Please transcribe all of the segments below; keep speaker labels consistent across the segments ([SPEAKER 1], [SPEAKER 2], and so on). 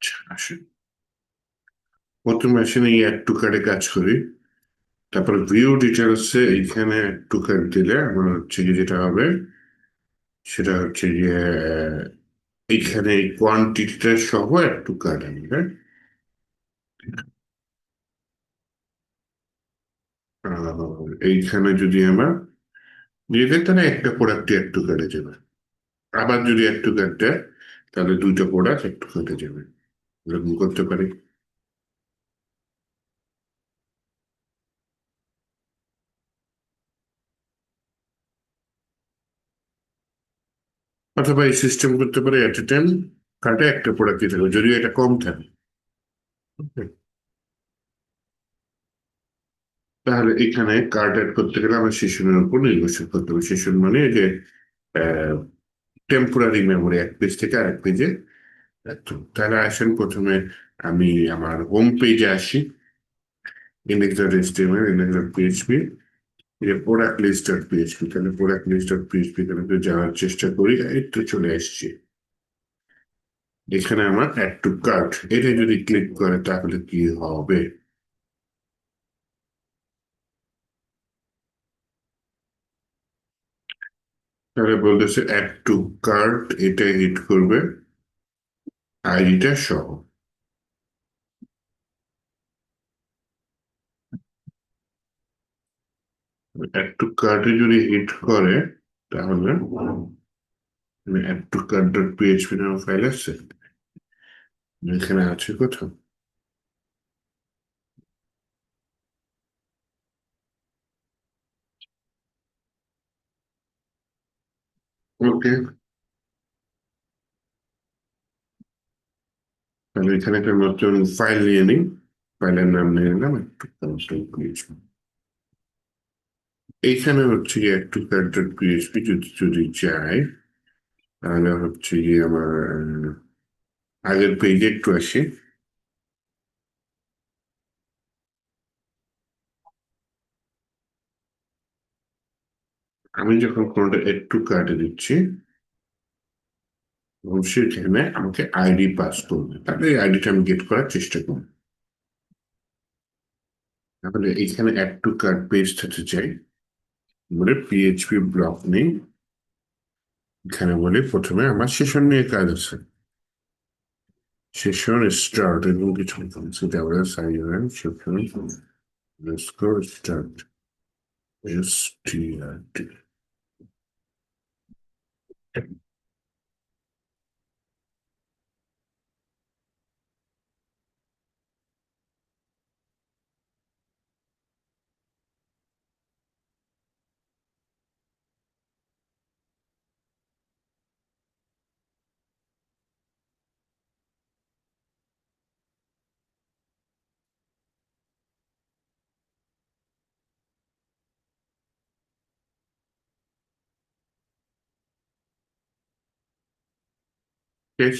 [SPEAKER 1] আচ্ছা, আসুন। প্রথমে আসেন এই অ্যাড টু কার্ডে কাজ করি। তারপর ভিউ ডিটেলসে এইখানে অ্যাড টু কার্ড দিলে আমার হচ্ছে কি যেটা হবে সেটা হচ্ছে যে এইখানে কোয়ান্টিটিটা সহ অ্যাড টু কার্ড আমি, হ্যাঁ। আর এইখানে যদি আমার দিয়ে দেয় তাহলে একটা প্রোডাক্ট অ্যাড টু কার্ডে যাবে। আবার যদি অ্যাড টু কার্ড দেয় তাহলে দুইটা প্রোডাক্ট অ্যাড টু কার্ডে যাবে। এরকম করতে পারি। অথবা এই সিস্টেম করতে পারি এট এ টাইম কার্ডে একটা প্রোডাক্ট দিতে হবে, যদিও এটা কম থাকে। Okay? তাহলে এখানে কার্ড অ্যাড করতে গেলে আমার সেশনের উপর নির্ভরশীল করতে হবে। সেশন মানে এই যে টেম্পোরারি মেমোরি, এক পেজ থেকে আরেক পেজে। তাহলে আসেন প্রথমে আমি আমার হোম পেজে আসি। Index dot HTML, index dot PHP, যে প্রোডাক্ট লিস্ট ডট পিএইচপি। তাহলে প্রোডাক্ট লিস্ট ডট পিএইচপি তাহলে একটু যাওয়ার চেষ্টা করি, এই তো চলে আসছি। এখানে আমার অ্যাড টু কার্ট, এটা যদি ক্লিক করে তাহলে কি হবে? তাহলে বলতেছে অ্যাড টু কার্ট, এটা হিট করবে আইডিটা সহ। অ্যাড টু কার্টে যদি হিট করে তাহলে add to cart dot PHP নামে ফাইল আছে, এখানে আছে কোথাও। ওকে, তাহলে এখানে একটা নতুন ফাইল নিয়ে নিই। ফাইলের নাম নিয়ে নিলাম add to cart dot PHP. এইখানে হচ্ছে গিয়ে add to cart dot PHP যদি যদি যাই তাহলে হচ্ছে গিয়ে আমার আগের পেজে একটু আসি। আমি যখন কোনোটা অ্যাড টু কার্টে দিচ্ছি এবং সেখানে আমাকে আইডি পাস করবে, তাহলে এই আইডিটা আমি গেট করার চেষ্টা করব। তাহলে এইখানে অ্যাড টু কার্ট পেজ থেকে চাই, বলে পিএইচপি ব্লক নেই। এখানে বলি প্রথমে আমার সেশন নিয়ে কাজ আছে, সেশন স্টার্ট এবং কিছু সেটা আমরা silent session start S T R T.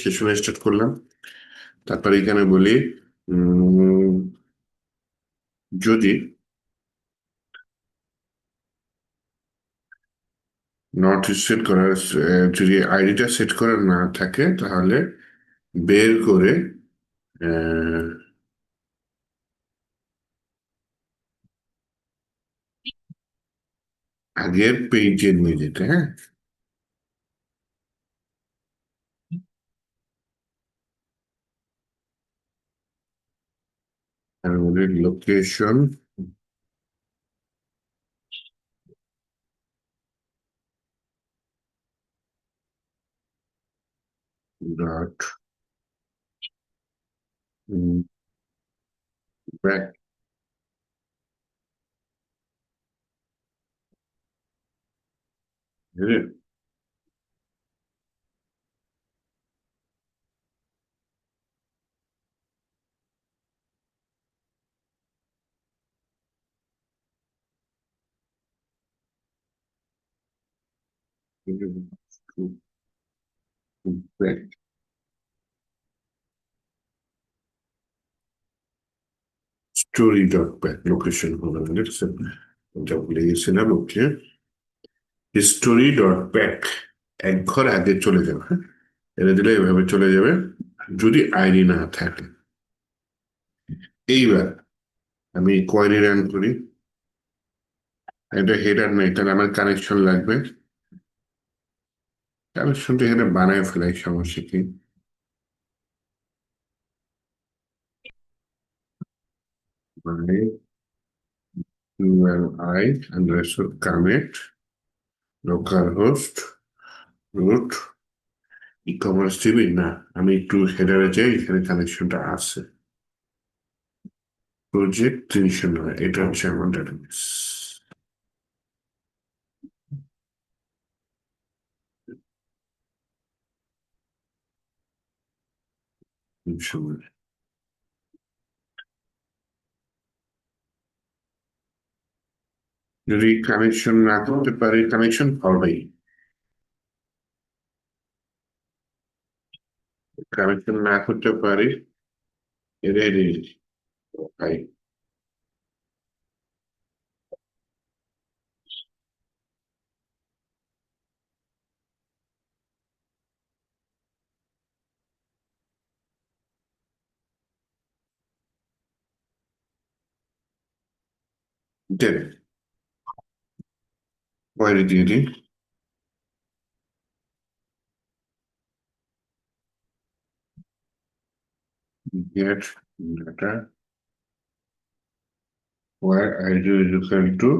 [SPEAKER 1] Session start করলাম। তারপর এখানে বলি উম, যদি নট সেট করার যদি আইডিটা সেট করা না থাকে তাহলে বের করে আহ, আগের পেজে নিয়ে যেতে, হ্যাঁ। আর বলি location dot back. Story dot back location হলো, দেখছেন? যা ভুলে গেছিলাম। ওকে, হিস্টোরি ডট ব্যাক এক ঘর আগে চলে যাবে, হ্যাঁ। এটা দিলে এভাবে চলে যাবে। যদি আইডি না থাকে। এইবার আমি কোয়েরি রান করি। এটা হেডার নেই, তাহলে আমার কানেকশন লাগবে। কানেকশনটা এখানে বানায় ফেলাই, সমস্যা কি? মানে URI underscore connect local host root e commerce TV না। আমি একটু হেডারে যাই, এখানে কানেকশনটা আছে। প্রজেক্ট 309, এটা হচ্ছে আমার ডাটাবেস। 309 যদি কানেকশন না করতে পারি, কানেকশন হবেই। কানেকশন না করতে পারি, রেডি ভাই। দেন কোয়েরি দিয়ে দিই। Get data where ID is equal to,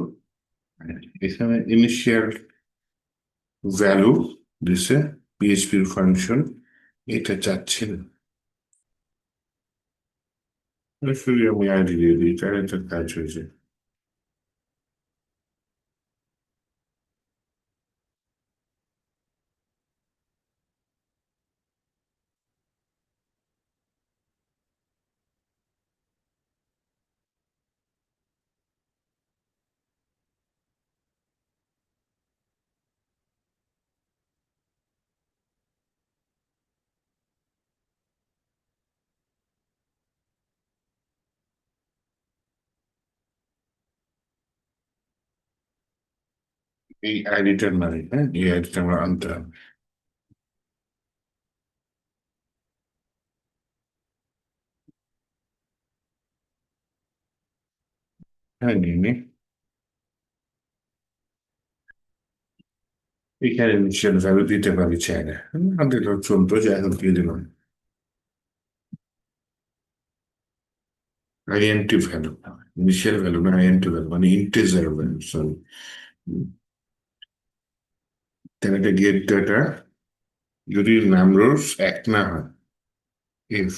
[SPEAKER 1] এখানে ইনিশিয়াল ভ্যালু দিছে পিএইচপির ফাংশন, এটা চাচ্ছি না। শুধু আমি আইডি দিয়ে দিই, তাহলে তো কাজ হয়েছে। এই আইডিটা নাই, হ্যাঁ, এই আইডিটা আমরা আনতে হবে। হ্যাঁ, নিয়ে নি। এখানে ইনিশিয়াল ভ্যালু দিতে পারি চাইলে, না দিলেও চলতো, যাই হোক দিয়ে দিলাম। আইএনটি ভ্যালু, ইনিশিয়াল ভ্যালু না, আইএনটি ভ্যালু মানে ইন্টিজার ভ্যালু, সরি। তাহলে এটা গেট ডাটা, যদি নামরোজ এক না হয়, if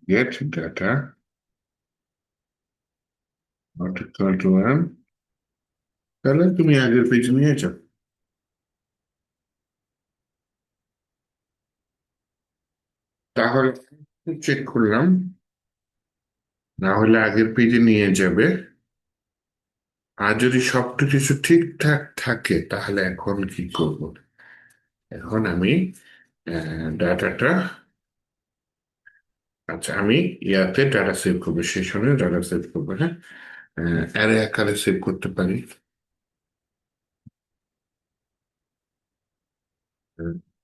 [SPEAKER 1] gate data not equal to 1, তাহলে তুমি আগের পেজ নিয়ে যাও। তাহলে চেক করলাম, না হলে আগের পেজে নিয়ে যাবে। আর যদি সবকিছু ঠিকঠাক থাকে, তাহলে এখন কি করব? এখন আমি ডাটাটা, আচ্ছা আমি ইয়াতে ডাটা সেভ করবো, সেশনে ডাটা সেভ করবো, হ্যাঁ। অ্যারে আকারে সেভ করতে পারি।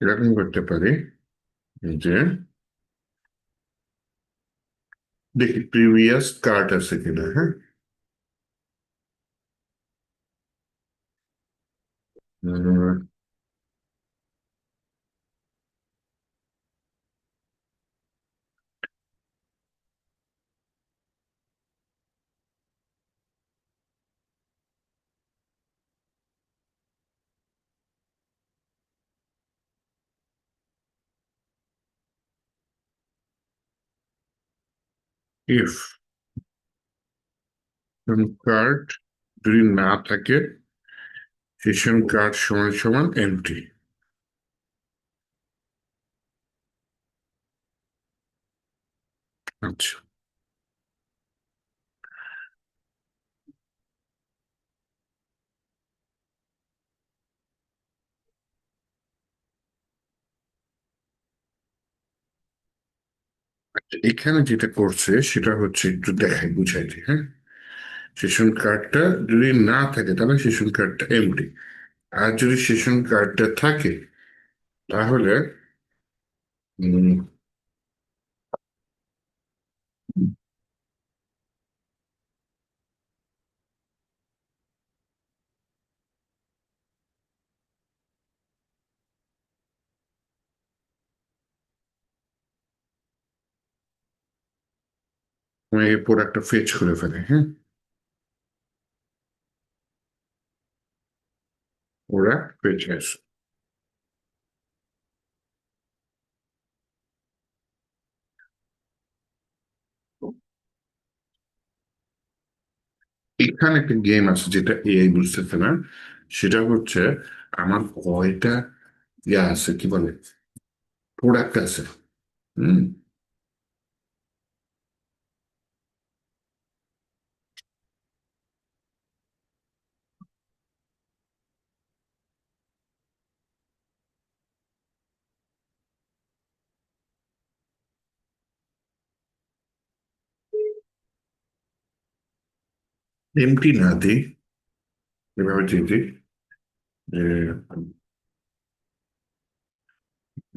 [SPEAKER 1] এরকম করতে পারি যে, দেখি প্রিভিয়াস কার্ড আছে কিনা, হ্যাঁ। ইফ কার্ড যদি না থাকে, সেশন কার্ড সমান সমান এমটি। আচ্ছা, এখানে যেটা করছে সেটা হচ্ছে, একটু দেখাই বুঝাই দিই, হ্যাঁ। সেশন কার্ডটা যদি না থাকে, তাহলে সেশন কার্ডটা এমটি। আর যদি সেশন কার্ডটা থাকে তাহলে উম, আমি এই প্রোডাক্টটা ফেচ করে ফেলে, হ্যাঁ? ওরা ফেচ আসে। এখানে একটা গেম আছে যেটা এআই বুঝতেছে না। সেটা হচ্ছে আমার কয়টা আছে, কি বলে, প্রোডাক্ট আছে। হুম। এমটি না দিই, এভাবে দিয়ে দিই যে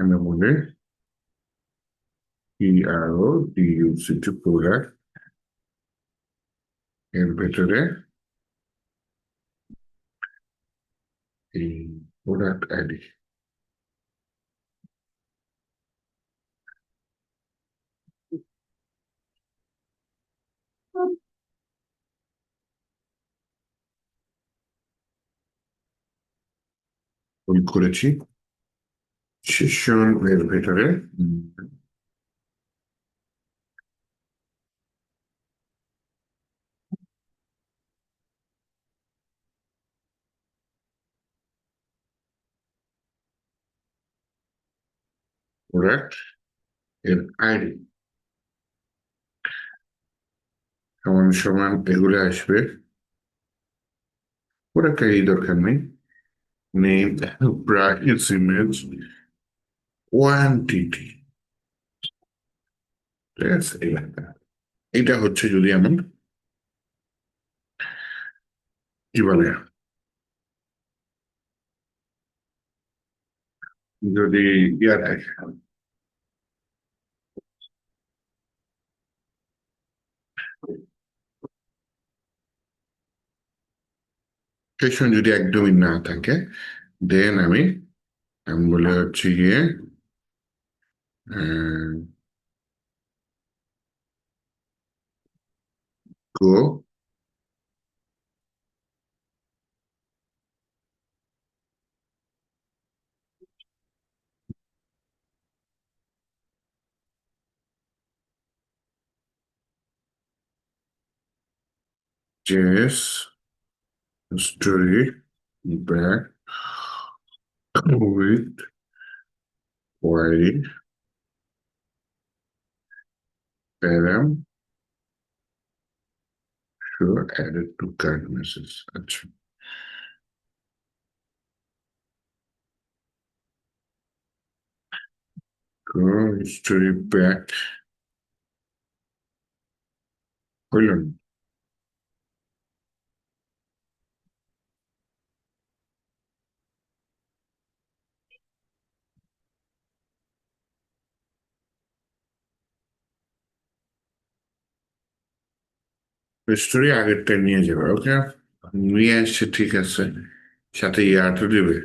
[SPEAKER 1] আমি বলে PRODUCT প্রোডাক্ট, এর ভেতরে এই প্রোডাক্ট আইডি ফুল করেছি। সেশন এর ভেতরে প্রোডাক্ট এর আইডি সমান সমান এগুলো আসবে। প্রোডাক্ট আইডি দরকার নেই। নেম, প্রাইস, ইমেজ, কোয়ান্টিটি, ঠিক আছে? এটা হচ্ছে যদি এমন, কি বলে, যদি ইয়া থাকে, সেশন যদি একদমই না থাকে, দেন আমি আমি বলে হচ্ছে গিয়ে গো জেস story back with query param show added to card message. আচ্ছা, স্টোরি ব্যাক হইল না। স্টোরি আগেরটা নিয়ে যাবে, ওকে? নিয়ে আসছে, ঠিক আছে। সাথে ইয়াটা দেবে।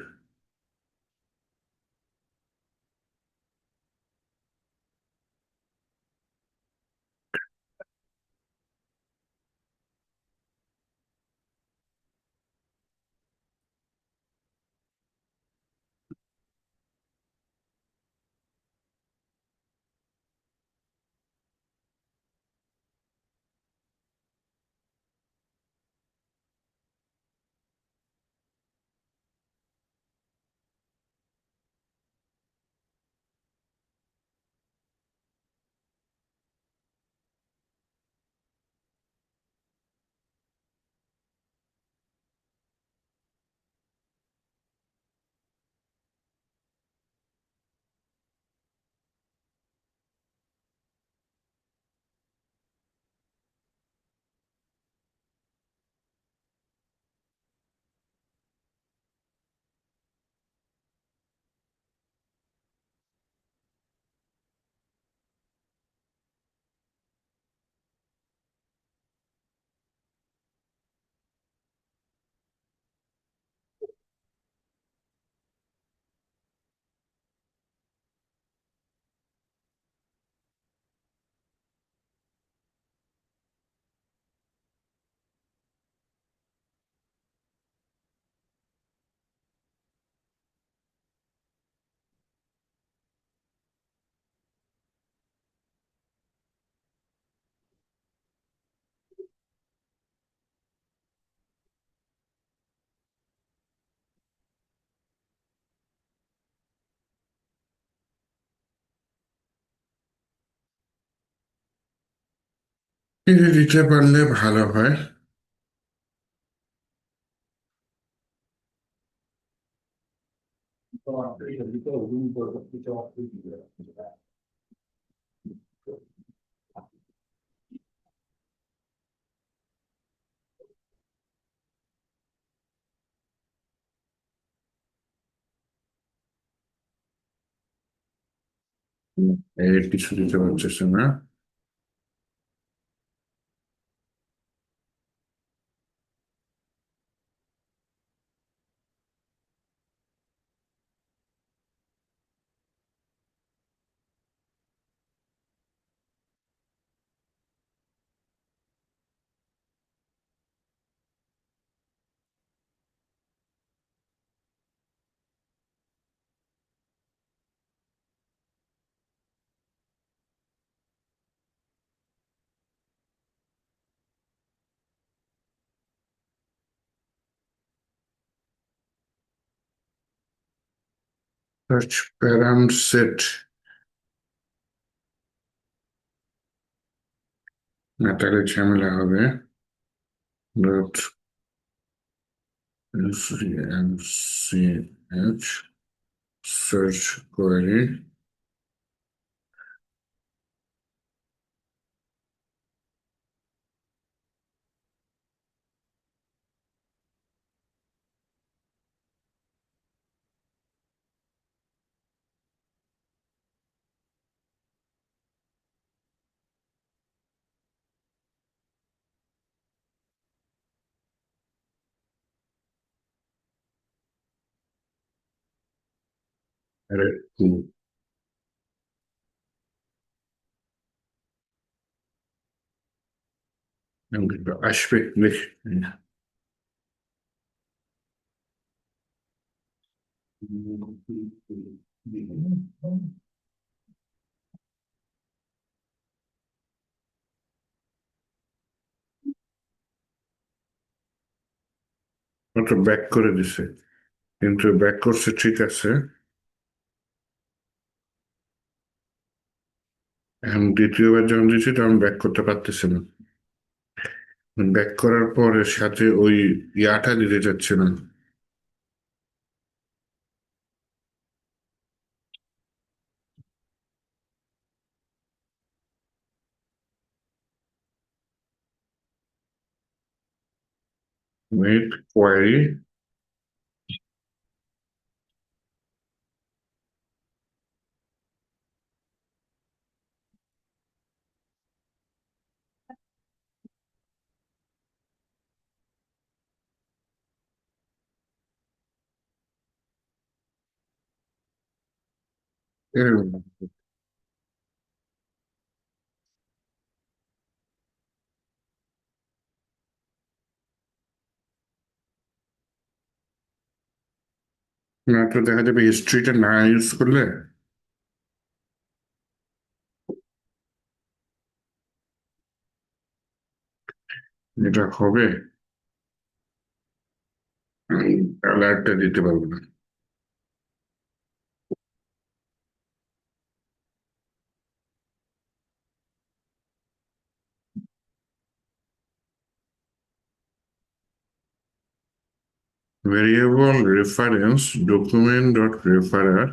[SPEAKER 1] এটা দিতে পারলে ভালো হয়। এর কিছু দিতে পারতেছে না। সার্চ প্যারাম সেট, না তাহলে ঝামেলা হবে। Dot C M C H search query. আরে আসবে দেখি। ওটা ব্যাক করে দিছে, কিন্তু ব্যাক করছে ঠিক আছে। এখন দ্বিতীয়বার যখন দিচ্ছি তখন ব্যাক করতে পারতেছে না। ব্যাক করার পর এর সাথে ওই ইয়াটা দিতে চাচ্ছে না। Make query. না তো দেখা যাবে হিস্ট্রিটা না ইউজ করলে যেটা হবে, অ্যালার্টটা দিতে পারবো না। Variable reference document dot referer,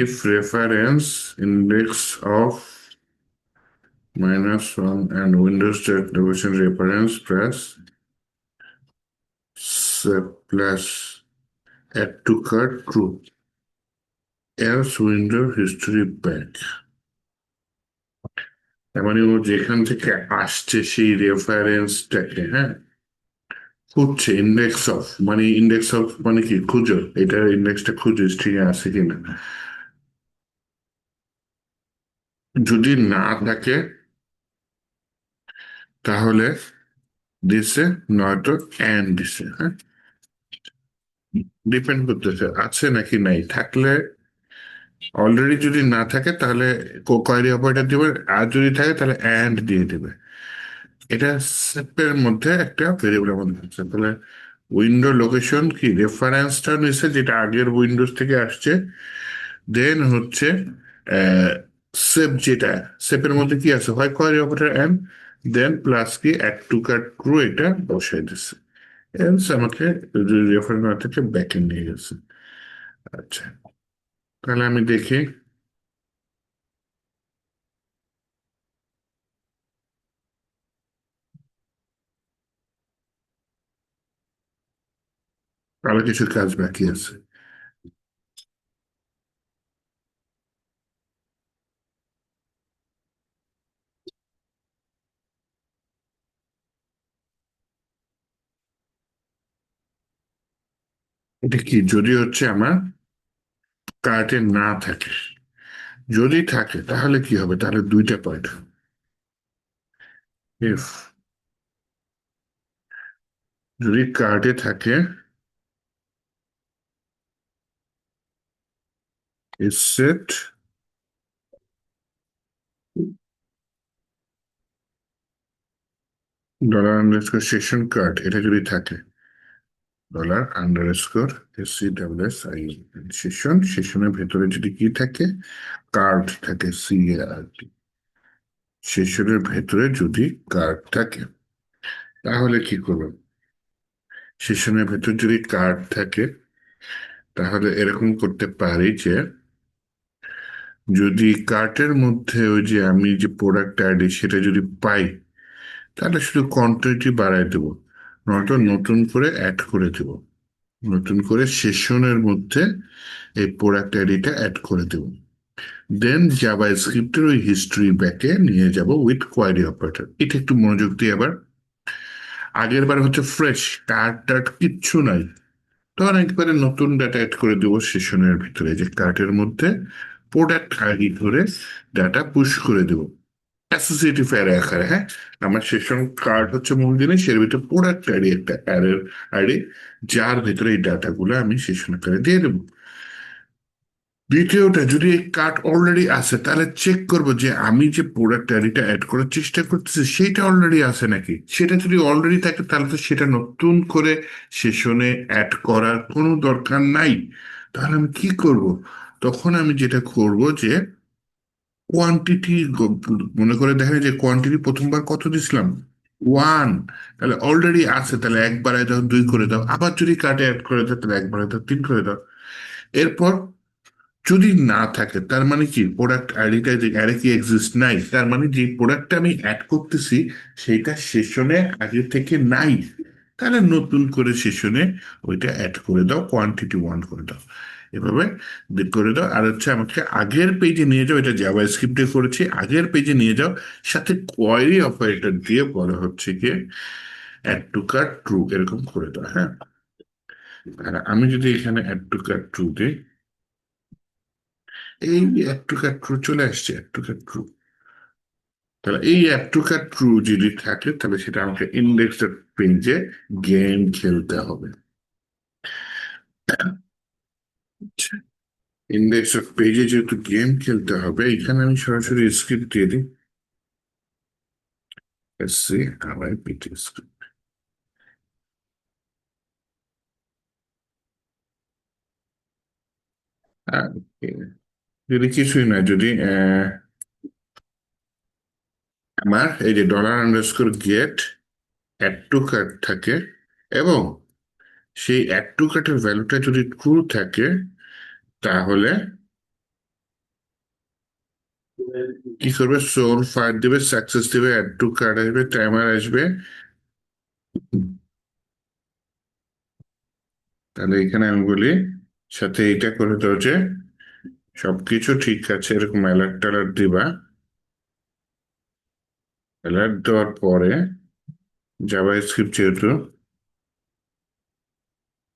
[SPEAKER 1] if reference index of -1 and Windows dot location reference press plus add to cart true, else window history back। তার মানে ও যেখান থেকে আসছে সেই রেফারেন্সটাকে, হ্যাঁ, খুঁজছে। ইন্ডেক্স অফ মানে, ইন্ডেক্স অফ মানে কি, খুঁজো এটার ইন্ডেক্সটা, খুঁজো ঠিক আছে কিনা। যদি না থাকে তাহলে দিছে, নয়তো অ্যান্ড দিছে, হ্যাঁ। ডিপেন্ড করতেছে আছে নাকি নাই। থাকলে, অলরেডি যদি না থাকে তাহলে কোয়ারি অপারেটর দিবে, আর যদি থাকে তাহলে অ্যান্ড দিয়ে দিবে। এটা সেপের মধ্যে একটা ভেরিয়েবলের মধ্যে আছে। তাহলে উইন্ডো লোকেশন কি, রেফারেন্সটা নিচ্ছে যেটা আগের উইন্ডোজ থেকে আসছে, দেন হচ্ছে সেপ যেটা, সেপের মধ্যে কি আছে, হয় query operator and then plus কি অ্যাড টু কার্ট ট্রু, এটা বসাই দিচ্ছে, এন্স আমাকে রেফারেন্স থেকে ব্যাকে নিয়ে গেছে। আচ্ছা, তাহলে আমি দেখি আরো কিছু কাজ বাকি আছে। এটা কি, যদি হচ্ছে আমার কার্টে না থাকে, যদি থাকে তাহলে কি হবে, তাহলে দুইটা পয়েন্ট, ইফ যদি কার্টে থাকে is set dollar underscore session card, এটা যদি থাকে ডলার আন্ডারস্কোর SCSS সেশন, সেশনের ভেতরে যদি কি থাকে, কার্ড থাকে, CARD, সেশনের ভেতরে যদি কার্ড থাকে, তাহলে কি করবেন, সেশনের ভেতর যদি কার্ড থাকে তাহলে এরকম করতে পারি যে, যদি কার্টের মধ্যে ওই যে আমি যে প্রোডাক্ট আইডি সেটা যদি পাই, তাহলে শুধু কোয়ান্টিটি বাড়ায় দেবো, নয়তো নতুন করে অ্যাড করে দেবো, নতুন করে সেশনের মধ্যে এই প্রোডাক্ট আইডিটা অ্যাড করে দেবো। দেন জাভা স্ক্রিপ্টের ওই হিস্ট্রি ব্যাকে নিয়ে যাব উইথ কোয়ারি অপারেটর। এটা একটু মনোযোগ দিয়ে আবার, আগের বার হচ্ছে ফ্রেশ কার্ট টার্ট কিচ্ছু নাই, তখন একবারে নতুন ডাটা অ্যাড করে দেবো সেশনের ভিতরে, যে কার্টের মধ্যে প্রোডাক্ট আইডি ধরে ডাটা পুশ করে দেবো অ্যাসোসিয়েটিভ অ্যারে আকারে। হ্যাঁ, আমার সেশন কার্ড হচ্ছে মূল জিনিস, এর ভিতরে প্রোডাক্ট আইডি একটা অ্যারের আইডি, যার ভিতরে এই ডাটাগুলো আমি সেশন আকারে দিয়ে দেবো। দ্বিতীয়টা, যদি এই কার্ড অলরেডি আছে তাহলে চেক করব যে আমি যে প্রোডাক্ট আইডিটা অ্যাড করার চেষ্টা করতেছি সেটা অলরেডি আছে নাকি। সেটা যদি অলরেডি থাকে তাহলে তো সেটা নতুন করে সেশনে অ্যাড করার কোনো দরকার নাই। তাহলে আমি কি করব, তখন আমি যেটা করব যে কোয়ান্টিটি, মনে করে দেখেন যে কোয়ান্টিটি প্রথমবার কত দিছিলাম, ওয়ান, তাহলে অলরেডি আছে, তাহলে একবারে দাও, দুই করে দাও, আবার যদি কার্ডে অ্যাড করে দাও তাহলে একবারে দাও, তিন করে দাও। এরপর যদি না থাকে তার মানে কি প্রোডাক্ট আইডিটা যে অ্যারে কি এক্সিস্ট নাই, তার মানে যে প্রোডাক্টটা আমি অ্যাড করতেছি সেইটা সেশনে আগে থেকে নাই, তাহলে নতুন করে সেশনে ওইটা অ্যাড করে দাও, কোয়ান্টিটি ওয়ান করে দাও, এভাবে করে দাও। আর হচ্ছে আমাকে আগের পেজে নিয়ে যাও, এটা জাভা স্ক্রিপ্টে করেছি, আগের পেজে নিয়ে যাও, সাথে কোয়ারি অপারেটর দিয়ে বলা হচ্ছে কি অ্যাড টু কার্ট ট্রু, এরকম করে দাও। হ্যাঁ, আর আমি যদি এখানে অ্যাড টু কার্ট ট্রু দিই, এই অ্যাড টু কার্ট ট্রু চলে আসছে, অ্যাড টু কার্ট ট্রু। তাহলে এই অ্যাড টু কার্ট ট্রু যদি থাকে তাহলে সেটা আমাকে ইন্ডেক্স ডট পেজে গেম খেলতে হবে। ইন্ডেক্স ডট পেজে যেহেতু গেম খেলতে হবে, এখানে আমি সরাসরি স্ক্রিপ্ট দিয়ে দিই, SCRIPT স্ক্রিপ্ট। আর যদি কিছুই না, যদি আমার এই যে dollar underscore get add to cart থাকে, এবং সেই অ্যাড টু কার্টের ভ্যালুটা যদি ট্রু থাকে, তাহলে কি করবে, সোল ফায়ার দিবে, সাকসেস দিবে, অ্যাড টু কার্ড আসবে, টাইমার আসবে। তাহলে এখানে আমি বলি সাথে এটা করে দাও যে সবকিছু ঠিক আছে, এরকম অ্যালার্ট ট্যালার্ট দিবা। অ্যালার্ট দেওয়ার পরে জাভা স্ক্রিপ্ট যেহেতু,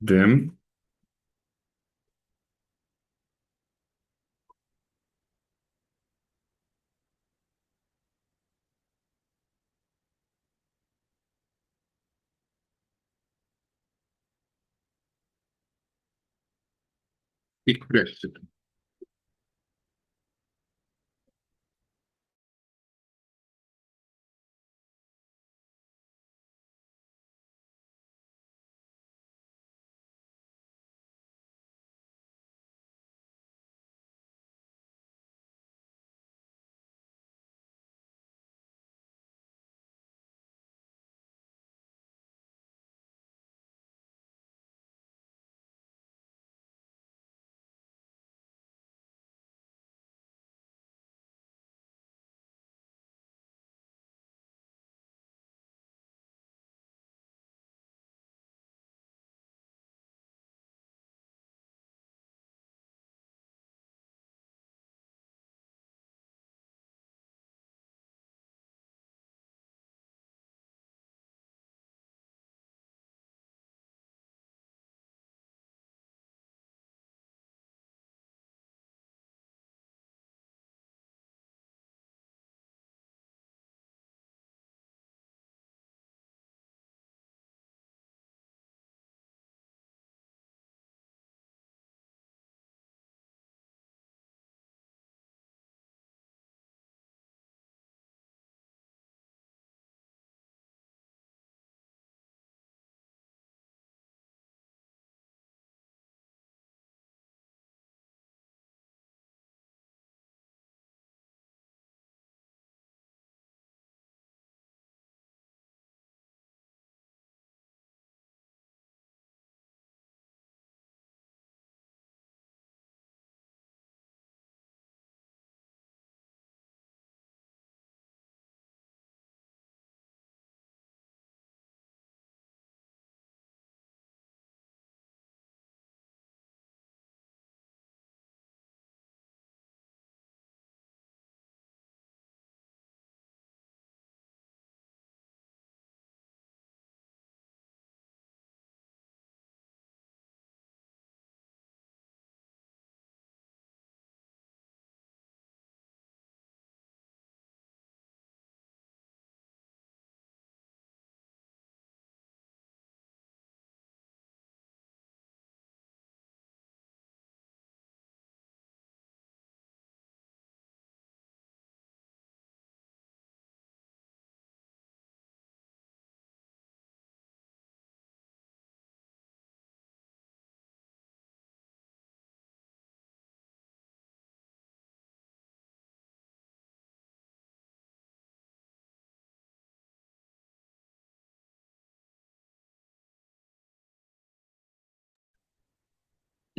[SPEAKER 1] দেন একটু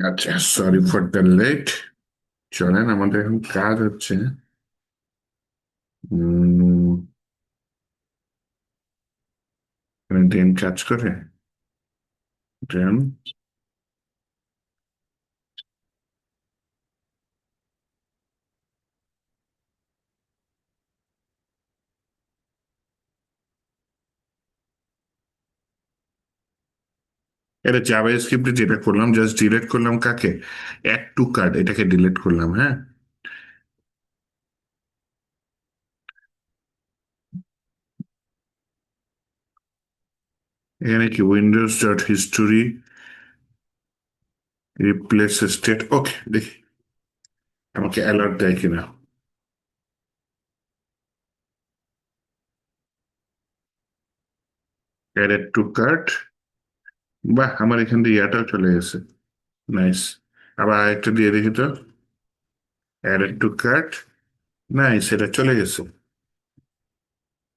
[SPEAKER 1] আচ্ছা, সরি ফর দ্য লেট। চলেন, আমাদের এখন কাজ হচ্ছে ড্রেন কাজ করে। ড্রেন, এটা জাভা স্ক্রিপ্টে যেটা করলাম, জাস্ট ডিলিট করলাম কাকে, অ্যাড টু কার্ড, এটাকে ডিলিট করলাম। হ্যাঁ, এখানে কি windows dot history replace state. Okay, দেখি আমাকে অ্যালার্ট দেয় কিনা। অ্যাড টু কার্ট, বাহ, আমার এখান থেকে ইয়াটাও চলে গেছে। নাইস। আবার আরেকটা দিয়ে দেখি তো, অ্যাড টু কার্ট। নাইস, এটা চলে গেছে।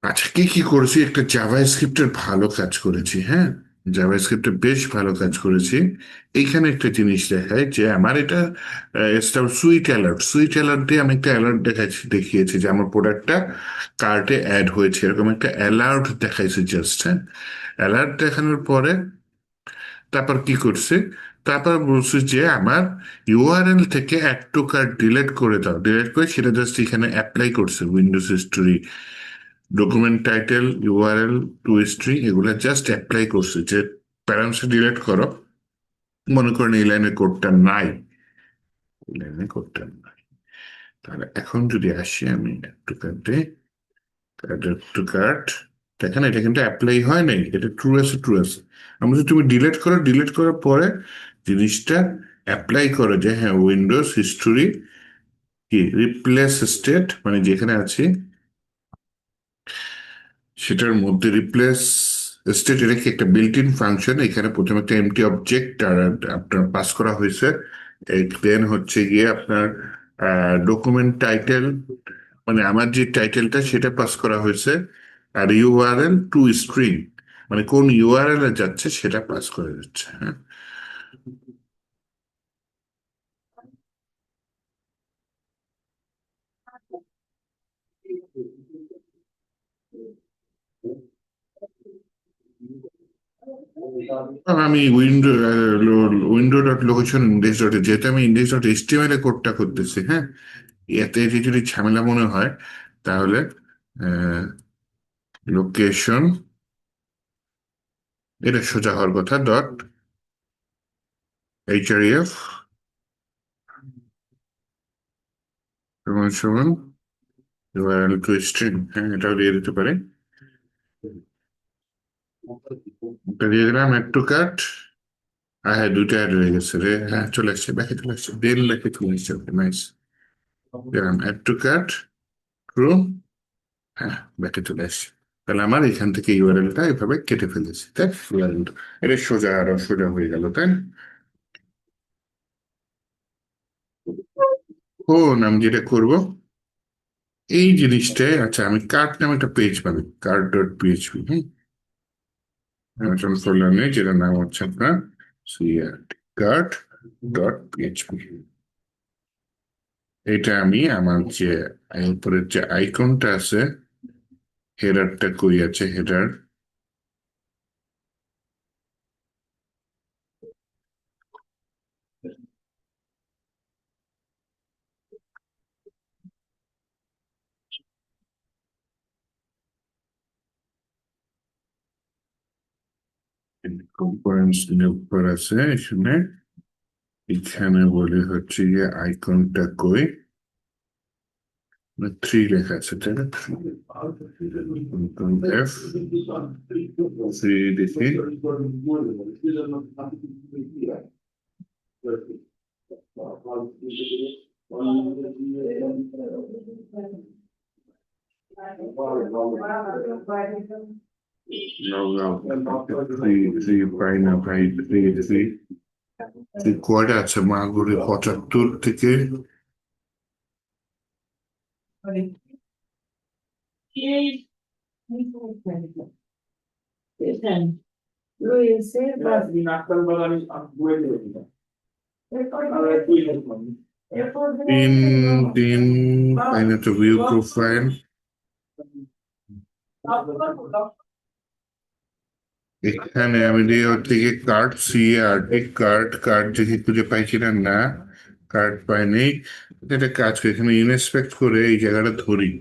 [SPEAKER 1] আচ্ছা, কি কি করেছি, একটা জাভা স্ক্রিপ্টের ভালো কাজ করেছি। হ্যাঁ, জাভা স্ক্রিপ্টে বেশ ভালো কাজ করেছি। এইখানে একটা জিনিস দেখায় যে আমার এটা সুইট অ্যালার্ট, সুইট অ্যালার্ট দিয়ে আমি একটা অ্যালার্ট দেখিয়েছি যে আমার প্রোডাক্টটা কার্টে অ্যাড হয়েছে, এরকম একটা অ্যালার্ট দেখাইছে জাস্ট। হ্যাঁ, অ্যালার্ট দেখানোর পরে তারপর কি করছে, তারপর বলছে যে আমার ইউআরএল থেকে অ্যাড টু কার্ট ডিলিট করে দাও, ডিলিট করে সেটা জাস্ট এখানে অ্যাপ্লাই করছে। Windows history, document title, URL, to history, এগুলো জাস্ট অ্যাপ্লাই করছে যে প্যারান্টস ডিলিট করো। মনে করেন এই লাইনের কোডটা নাই, এই লাইনের কোডটা নাই। তাহলে এখন যদি আসি আমি একটু কার্ডে, একটু কার্ড, দেখেন এটা কিন্তু অ্যাপ্লাই হয় নাই, এটা ট্রু আছে, ট্রু আছে। আমরা যদি তুমি ডিলিট করো, ডিলিট করার পরে জিনিসটা অ্যাপ্লাই করো যে হ্যাঁ উইন্ডোজ হিস্টোরি কি রিপ্লেস স্টেট, মানে যেখানে আছে সেটার মধ্যে রিপ্লেস স্টেট, এটা কি একটা বিল্ট ইন ফাংশন। এখানে প্রথমে একটা এমটি অবজেক্ট আর আপনার পাস করা হয়েছে। দেন হচ্ছে গিয়ে আপনার ডকুমেন্ট টাইটেল, মানে আমার যে টাইটেলটা সেটা পাস করা হয়েছে। আর ইউআরএল টু স্ট্রিং, মানে কোন ইউআরএল এ যাচ্ছে সেটা পাস করে যাচ্ছে। হ্যাঁ, আর আমি window dot location index dot, যেহেতু আমি ইন্ডেক্স ডট এইচটিএমএল এ কোডটা করতেছি। হ্যাঁ, এতে যদি ঝামেলা মনে হয় তাহলে লোকেশন, এটা সোজা হওয়ার কথা, ডট এইচআরএফ সমান সমান ইউআরএল টু স্ট্রিং। হ্যাঁ, এটাও দিয়ে দিতে পারে। এটা দিয়ে দিলাম একটু কাট। হ্যাঁ, দুইটা অ্যাড হয়ে গেছে রে। হ্যাঁ, চলে আসছে, ব্যাকে চলে আসছে, দেন ব্যাকে চলে আসছে। নাইস, দিলাম অ্যাড টু কাট ট্রু। হ্যাঁ, ব্যাকে চলে আসছে। তাহলে আমার এখান থেকে ইউআরএলটা এভাবে কেটে ফেলেছি, তাই ইউআরএলটা এটা সোজা আরো সোজা হয়ে গেল, তাই না? ও, আমি যেটা করব এই জিনিসটাই, আচ্ছা আমি কার্ড নামে একটা পেজ পাবো, কার্ড ডট পিএইচপি। হ্যাঁ, অ্যামাজন ফোল্ডার নেই, যেটার নাম হচ্ছে আপনার কার্ড ডট পিএইচপি। এটা আমি আমার যে উপরের যে আইকনটা আছে, হেডারটা কই আছে, হেডার কম্পোনেন্টস উপর আছে এখানে। এখানে বলে হচ্ছে গিয়ে আইকনটা কই, থ্রি লেখা আছে, তাই না? এফ থ্রি দেখি। থ্রি থ্রি পাই না ভাই, থ্রি থ্রি থ্রি কয়টা আছে মাগুরে 75 থেকে। তিন তিন পাইনা তো ভিউ প্রোফাইল। এখানে আমি যে ওর থেকে কার্ড সি আর কার্ড কার্ড দেখে খুঁজে পাইছি না, না কার্ড পাইনি। এটা কাজ করি, এখানে ইনস্পেক্ট করে এই জায়গাটা ধরি।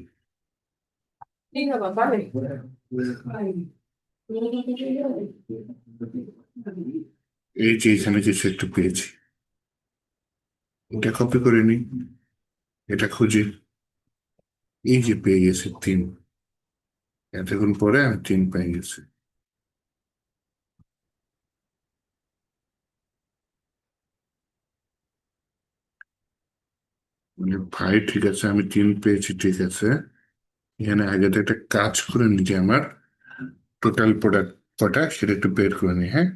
[SPEAKER 1] এই যে এখানে কিছু একটু পেয়েছি, এটা কপি করে নি, এটা খুঁজি। এই যে পেয়ে গেছে তিন, এতক্ষণ পরে আমি তিন পেয়ে গেছি। মানে ভাই ঠিক আছে, আমি তিন পেয়েছি ঠিক আছে। এখানে আগে তো একটা কাজ করে নি যে আমার টোটাল প্রোডাক্ট কটা সেটা একটু বের করে নি, হ্যাঁ।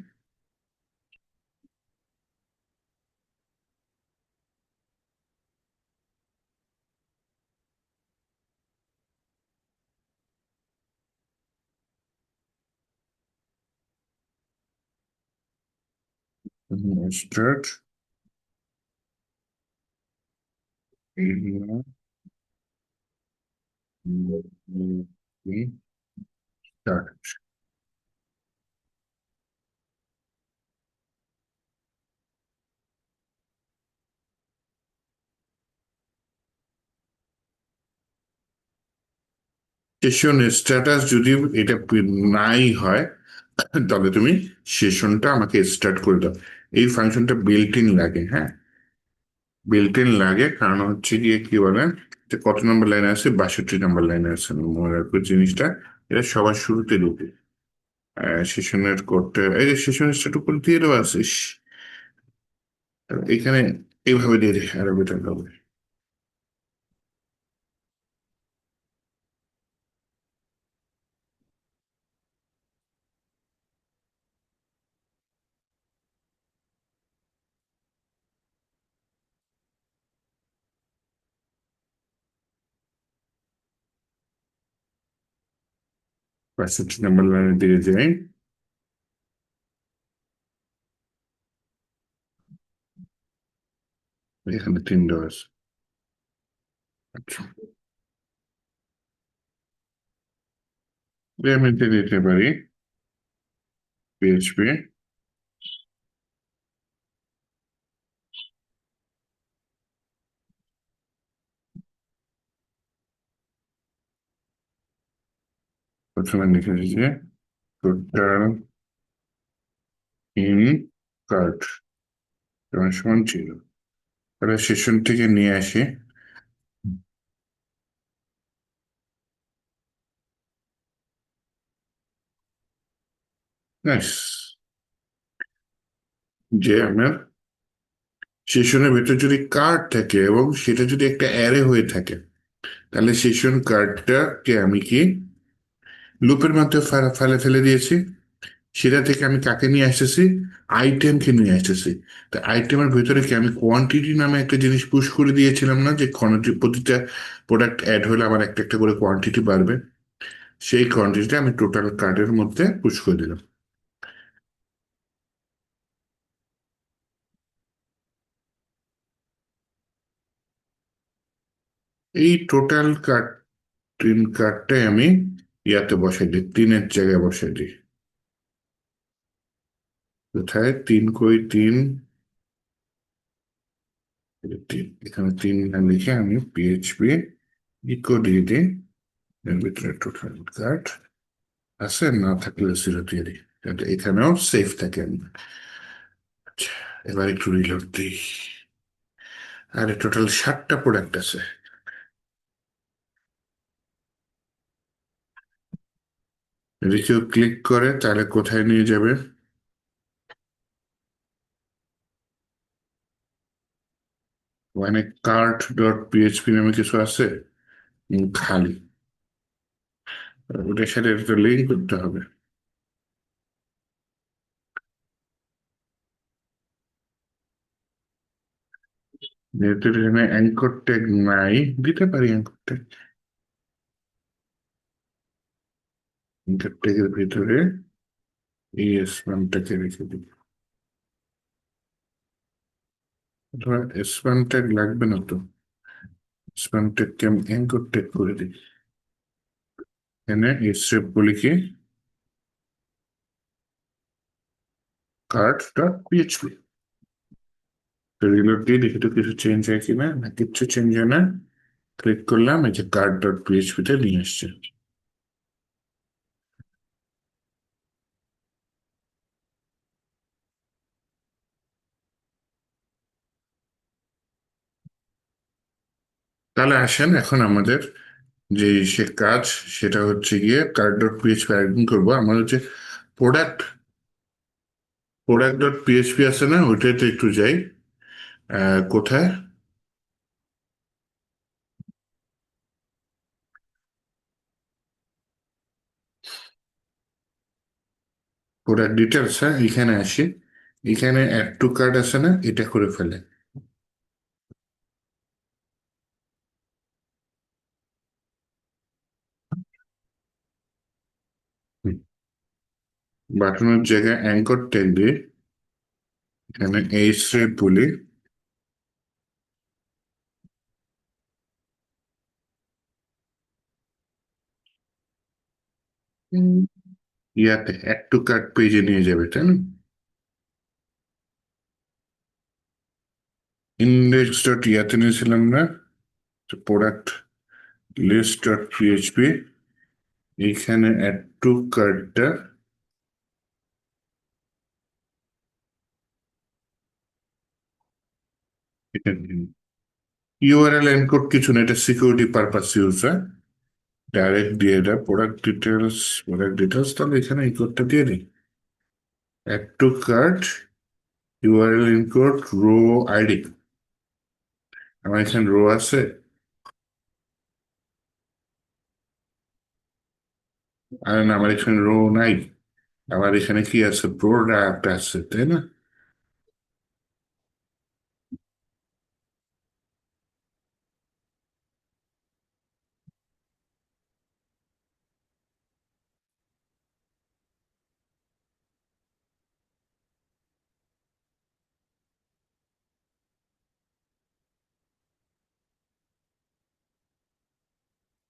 [SPEAKER 1] Start, start. সেশন স্ট্যাটাস যদি এটা নাই হয়, তবে তুমি সেশনটা আমাকে স্টার্ট করে দাও। এই ফাংশনটা বিল্ট ইন লাগে, হ্যাঁ। বিল্ট ইন লাগে কারণ হচ্ছে গিয়ে কি বলে, যে কত নম্বর লাইনে আছে, 62 নম্বর লাইনে আছে, মনে রাখবো জিনিসটা। এটা সবার শুরুতে ঢুকে সেশনের কোডটা, এই যে সেশন স্টার্ট করে দিয়ে দেওয়া আছে, ইস, এখানে এইভাবে দিয়ে দিই আরো বেটার হবে। বাষট্টি নম্বর লাইনের দিকে যাই। এখানে তিন দেওয়া আছে। আচ্ছা, আমি দিতে পারি পিএইচপি। প্রথমে লিখেছি যে টোটাল ইন কার্ড সমান সমান 0। তাহলে সেশন থেকে নিয়ে আসি। ব্যাস, যে আমার সেশনের ভেতর যদি কার্ড থাকে এবং সেটা যদি একটা অ্যারে হয়ে থাকে, তাহলে সেশন কার্ডটাকে আমি কি লুপের মধ্যে ফেলে ফেলে দিয়েছি। সেটা থেকে আমি কাকে নিয়ে আসতেছি, আইটেমকে নিয়ে আসতেছি। তা আইটেমের ভেতরে কি আমি কোয়ান্টিটি নামে একটা জিনিস পুশ করে দিয়েছিলাম না, যে প্রতিটা প্রোডাক্ট অ্যাড হলে আমার একটা একটা করে কোয়ান্টিটি বাড়বে। সেই কোয়ান্টিটিটা আমি টোটাল কার্ডের মধ্যে পুশ করে দিলাম। এই টোটাল কার্ড, তিন কার্ডটাই আমি ইয়াতে বসাই দিই, তিনের জায়গায় বসাই দিই। কোথায় তিন, কই তিন, এই যে তিন, এখানে তিন না লিখে আমি পিএইচপি ইকো দিয়ে দিই। এর ভিতরে টোটাল কার্ড আছে, না থাকলে জিরো দিয়ে দিই, যাতে এখানেও সেফ থাকে। আচ্ছা, এবার একটু রিলোড দিই। আর টোটাল 7টা প্রোডাক্ট আছে। যদি কেউ ক্লিক করে তাহলে কোথায় নিয়ে যাবে? মানে কার্ট ডট পিএইচপি নামে কিছু আছে, খালি। ওটার সাথে একটা লিঙ্ক করতে হবে। যেহেতু এখানে অ্যাঙ্কর ট্যাগ নাই, দিতে পারি অ্যাঙ্কর ট্যাগ। অ্যাঙ্কর ট্যাগের ভিতরে এই নামটাকে রেখে দিই। ধর স্প্যাম ট্যাগ লাগবে না তো, স্প্যাম ট্যাগকে আমি অ্যাঙ্কর ট্যাগ করে দিই। এখানে এই স্ট্রিপ গুলি কি, কার্ড ডট পিএইচপি। রিলোড দিয়ে দেখি তো কিছু চেঞ্জ হয় কিনা, না কিচ্ছু চেঞ্জ হয় না। ক্লিক করলাম, এই যে কার্ড ডট পিএইচপি তে নিয়ে আসছে। তাহলে আসেন এখন আমাদের যে সে কাজ, সেটা হচ্ছে গিয়ে কার্ড ডট পিএইচপি আরেকদিন করবো। আমার হচ্ছে প্রোডাক্ট প্রোডাক্ট ডট পিএইচপি আছে না, ওইটাতে একটু যাই। কোথায়, প্রোডাক্ট ডিটেলস, হ্যাঁ এখানে আসি। এখানে অ্যাড টু কার্ড আছে না, এটা করে ফেলে। বাটনের জায়গায় অ্যাঙ্কর ট্যাগ দিয়ে এখানে এই স্ট্রিপ বলি, ইয়াতে অ্যাড টু কার্ড পেজে নিয়ে যাবে, তাই না? ইন্ডেক্স ডট ইয়াতে নিয়েছিলাম না, প্রোডাক্ট লিস্ট ডট পিএইচপি, এইখানে অ্যাড টু কার্ডটা ইউআরএল এনকোড কিছু না, এটা সিকিউরিটি পারপাস ইউজ হয়। ডাইরেক্ট দিয়ে দেয় প্রোডাক্ট ডিটেলস, তাহলে এখানে এই কোডটা দিয়ে দিই। Add to cart, URL encode, row ID. আমার এখানে রো আছে, আর না আমার এখানে রো নাই। আমার এখানে কি আছে, প্রোডাক্ট আছে, তাই না?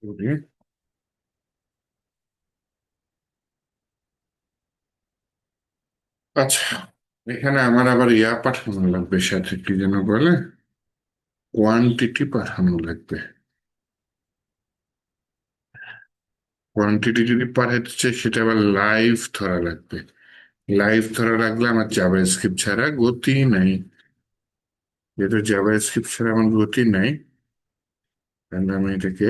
[SPEAKER 1] ওকে। আচ্ছা, এখানে আমার আবার ইয়া পাঠানো লাগবে, সাথে কি যেন বলে, কোয়ান্টিটি পাঠানো লাগবে। কোয়ান্টিটি যদি পাঠাতে চাই, সেটা আবার লাইভ ধরা লাগবে। লাইভ ধরা রাখলে আমার জাভাস্ক্রিপ্ট ছাড়া গতি নাই। যেহেতু জাভাস্ক্রিপ্ট ছাড়া আমার গতি নাই, তাহলে আমি এটাকে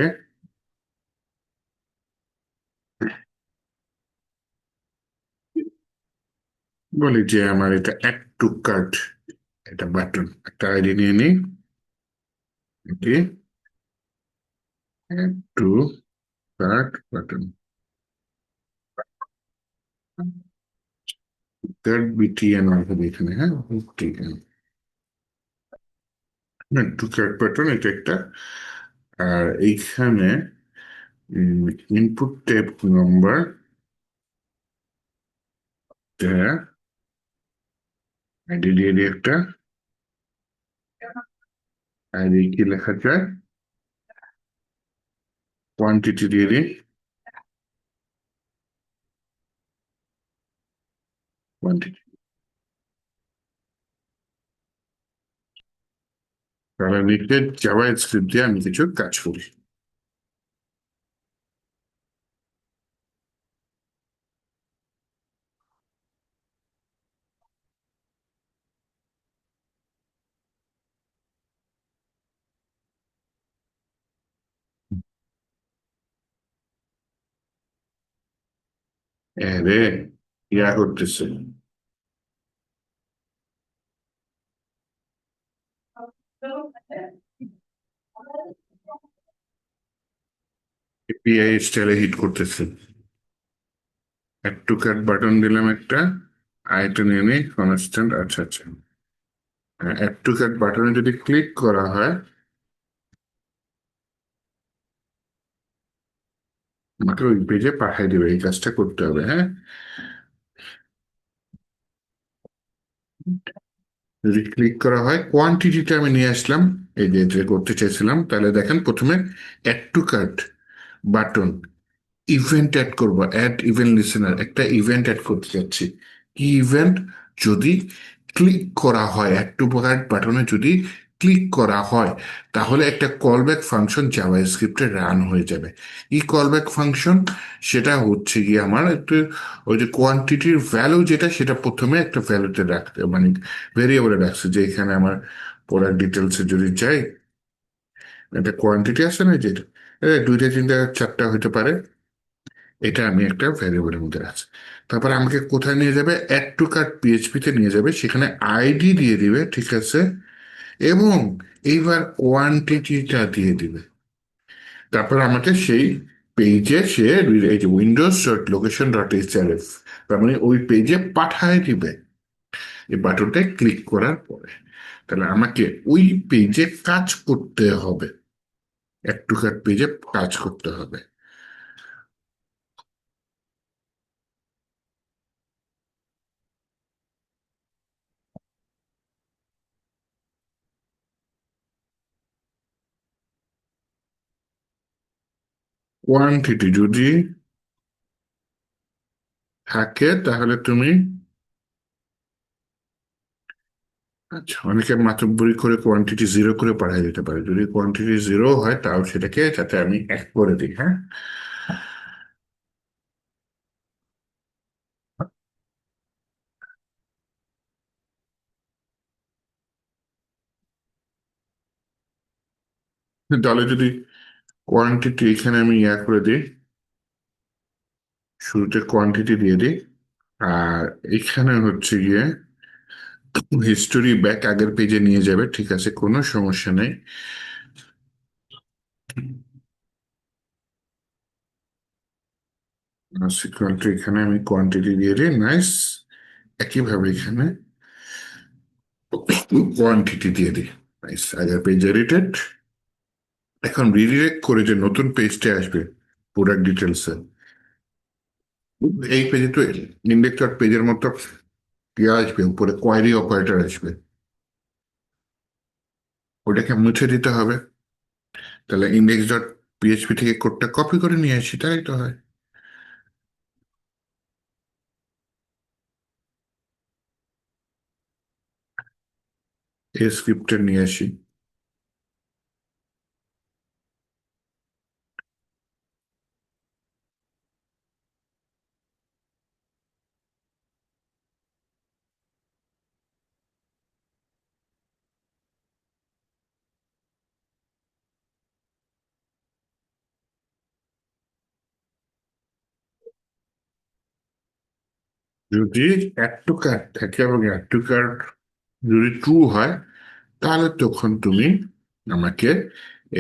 [SPEAKER 1] বলি যে আমার এটা অ্যাড টু কার্ট, এটা বাটন, একটা আইডি নিয়ে নিই। এটি add to cart button, cart BTN হবে এখানে, হ্যাঁ BTN. Add to cart button, এটা একটা। আর এইখানে ইনপুট ট্যাব নাম্বার, আইডি দিয়ে দিই একটা। আইডি কি লেখা যায়, কোয়ান্টিটি দিয়ে দিই, কোয়ান্টিটি। তাহলে নিচে জাভা স্ক্রিপ্ট দিয়ে আমি কিছু কাজ করি। রে, ইয়া করতেছে, এপিআই স্টাইলে হিট করতেছে। অ্যাড টু কার্ট বাটন দিলাম একটা, আইটা নিয়ে নিই কনস্ট্যান্ট, আচ্ছা আচ্ছা। অ্যাড টু কার্ট বাটনে যদি ক্লিক করা হয়, আমাকে ওই পেজে পাঠিয়ে দিবে, এই কাজটা করতে হবে, হ্যাঁ। যদি ক্লিক করা হয়, কোয়ান্টিটিটা আমি নিয়ে আসলাম, এই যে যে করতে চাইছিলাম, তাহলে দেখেন প্রথমে add to cart button, event add করবো, অ্যাড ইভেন্ট লিসেনার, একটা ইভেন্ট অ্যাড করতে চাচ্ছি। কি ইভেন্ট? যদি ক্লিক করা হয়, অ্যাড টু কার্ট বাটনে যদি ক্লিক করা হয়, তাহলে একটা কলব্যাক ফাংশন জাভা স্ক্রিপ্টে রান হয়ে যাবে। এই কলব্যাক ফাংশন, সেটা হচ্ছে গিয়ে আমার একটু, ওই যে কোয়ান্টিটির ভ্যালু যেটা, সেটা প্রথমে একটা ভ্যালুতে রাখতে, মানে ভেরিয়েবলে রাখছে, যে এখানে আমার প্রোডাক্ট ডিটেলসে যদি যাই, একটা কোয়ান্টিটি আছে না যেটা, দুইটা তিনটা চারটা হতে পারে, এটা আমি একটা ভ্যারিয়েবলের মধ্যে রাখছি। তারপরে আমাকে কোথায় নিয়ে যাবে? অ্যাড টু কার্ট পিএইচপি তে নিয়ে যাবে, সেখানে আইডি দিয়ে দিবে, ঠিক আছে, এবং এইবার কোয়ান্টিটিটা দিয়ে দিবে। তারপর আমাকে সেই পেজে সে, এই যে Windows dot location dot HRF, তার মানে ওই পেজে পাঠায় দিবে এই বাটনটা ক্লিক করার পরে। তাহলে আমাকে ওই পেজে কাজ করতে হবে, অ্যাড টু কার্ট পেজে কাজ করতে হবে। কোয়ান্টিটি যদি থাকে তাহলে তুমি, আচ্ছা, অনেকে মাতব্বরি করে কোয়ান্টিটি জিরো করে পাঠিয়ে দিতে পারে। যদি কোয়ান্টিটি জিরো হয়, তাও সেটাকে যাতে আমি এক করে দিই, হ্যাঁ। তাহলে যদি কোয়ান্টিটি এখানে আমি ইয়া করে দিই, শুরুতে কোয়ান্টিটি দিয়ে দিই, আর এখানে হচ্ছে গিয়ে হিস্টোরি ব্যাক আগের পেজে নিয়ে যাবে, ঠিক আছে, কোনো সমস্যা নেই। সিকুয়াল টু, এখানে আমি কোয়ান্টিটি দিয়ে দিই, নাইস। একইভাবে এখানে কোয়ান্টিটি দিয়ে দিই, নাইস, আগের পেজ এডিটেড। এখন রিডিরেক্ট করে যে নতুন পেজটা আসবে প্রোডাক্ট ডিটেলস, এই পেজে তো ইন্ডেক্স ডট পেজের মতো ইয়ে আসবে, উপরে কোয়ারি অপারেটর আসবে, ওটাকে মুছে দিতে হবে। তাহলে ইন্ডেক্স ডট পিএইচপি থেকে কোডটা কপি করে নিয়ে আসি, তাই তো হয়। এই স্ক্রিপ্টে নিয়ে আসি। যদি অ্যাড টু কার্ট থাকে এবং অ্যাড টু কার্ট যদি ট্রু হয়, তাহলে তখন তুমি আমাকে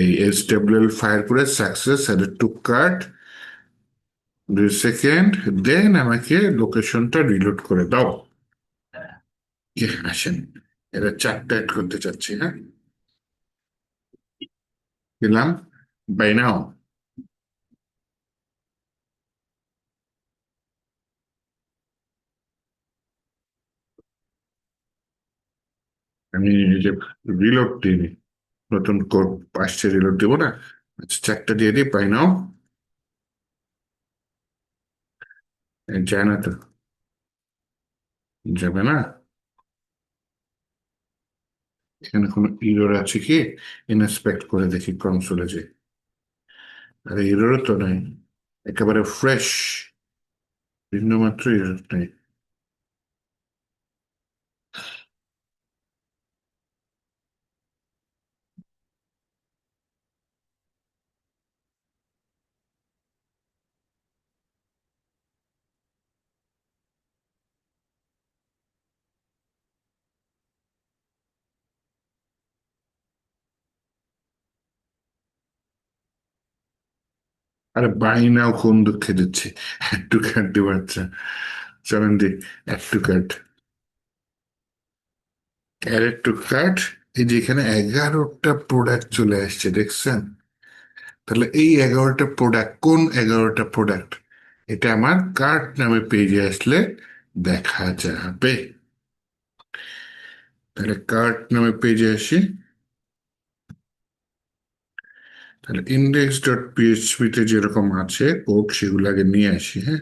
[SPEAKER 1] এই এসডব্লিউএল ফায়ার করে success added to cart 2 second, then আমাকে লোকেশনটা রিলোড করে দাও। আসেন, এটা চারটা অ্যাড করতে চাচ্ছি, হ্যাঁ, দিলাম, বাই নাও। আমি এই যে রিলোড দিইনি, নতুন কোড আসছে, রিলোড দেবো না। আচ্ছা, চারটা দিয়ে দিই, বাই নাও। যায় না তো, যাবে না। এখানে কোনো ইরর আছে কি? ইনস্পেক্ট করে দেখি কনসোলে যে, আরে ইররও তো নাই, একেবারে ফ্রেশ, ভিন্ন মাত্র ইরর নেই। আরে বাই নাও কোন দুঃখে দিচ্ছে, একটু কাটতে পারছে। চলেন দি, একটু কাট, একটু কাট। এই যে এখানে 11টা প্রোডাক্ট চলে আসছে, দেখছেন? তাহলে এই 11টা প্রোডাক্ট, কোন 11টা প্রোডাক্ট? এটা আমার কার্ট নামে পেজে আসলে দেখা যাবে। তাহলে কার্ট নামে পেজে আসি। তাহলে ইন্ডেক্স ডট পিএইচপি তে যেরকম আছে কোড, সেগুলো আগে নিয়ে আসি। হ্যাঁ,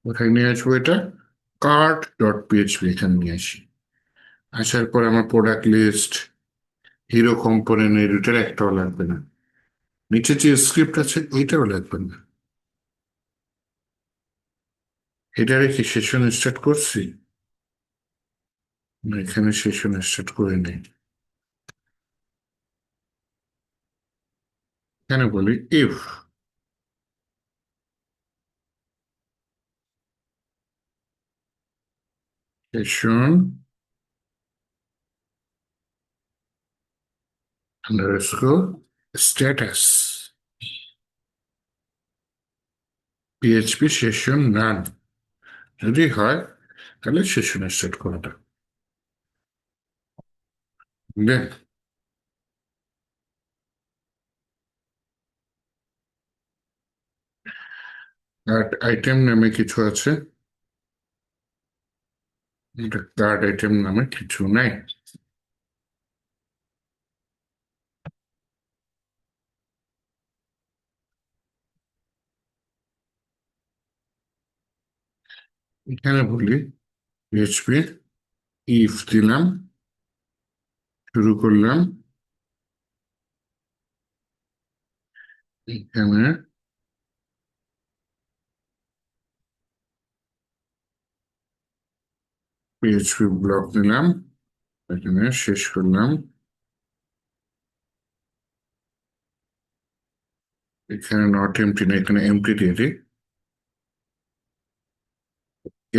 [SPEAKER 1] কোথায় নিয়ে আসবো এটা? কার্ট ডট পিএইচপি এখানে নিয়ে আসি। আসার পর আমার product list, hero component, editor একটাও লাগবে না। নিচে যে স্ক্রিপ্ট আছে এইটাও লাগবে না। এটা রেখে সেশন স্টার্ট করছি না, এখানে সেশন স্টার্ট করে নেই। এখানে বলি if session underscore status PHP session run. যদি হয় তাহলে সেশন স্টার্ট করাটা দেন। কার্ড আইটেম নামে কিছু আছে, এটা কার্ড আইটেম নামে কিছু নাই। এখানে বলি পিএইচপি ইফ দিলাম, শুরু করলাম। এখানে পিএইচপি ব্লক নিলাম, এখানে শেষ করলাম। এখানে নট এমটি না, এখানে এমটি দিয়ে দিই।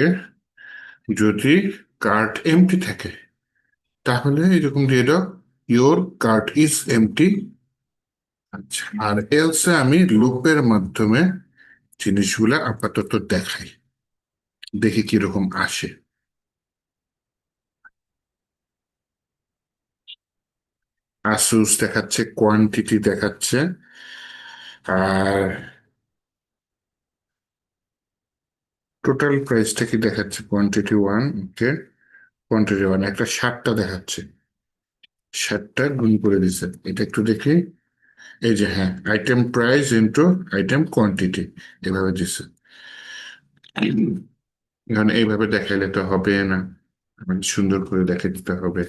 [SPEAKER 1] এ, যদি কার্ট এমটি থাকে তাহলে এরকম দিয়ে দাও, ইওর কার্ট ইজ এমটি। আচ্ছা, আর এলসে আমি লুপের মাধ্যমে জিনিসগুলা আপাতত দেখাই, দেখি কিরকম আসে। আসুস দেখাচ্ছে, কোয়ান্টিটি দেখাচ্ছে, আর টোটাল প্রাইসটা কি দেখাচ্ছে? কোয়ান্টিটি ওয়ান, ওকে। কোয়ান্টিটি ওয়ান একটা 60টা দেখাচ্ছে, 60টা গুণ করে দিচ্ছে। এটা একটু দেখি। এই যে হ্যাঁ, item price into item quantity, এভাবে দিচ্ছে। এখন এইভাবে দেখাইলে তো হবে না, মানে সুন্দর করে দেখে দিতে হবে।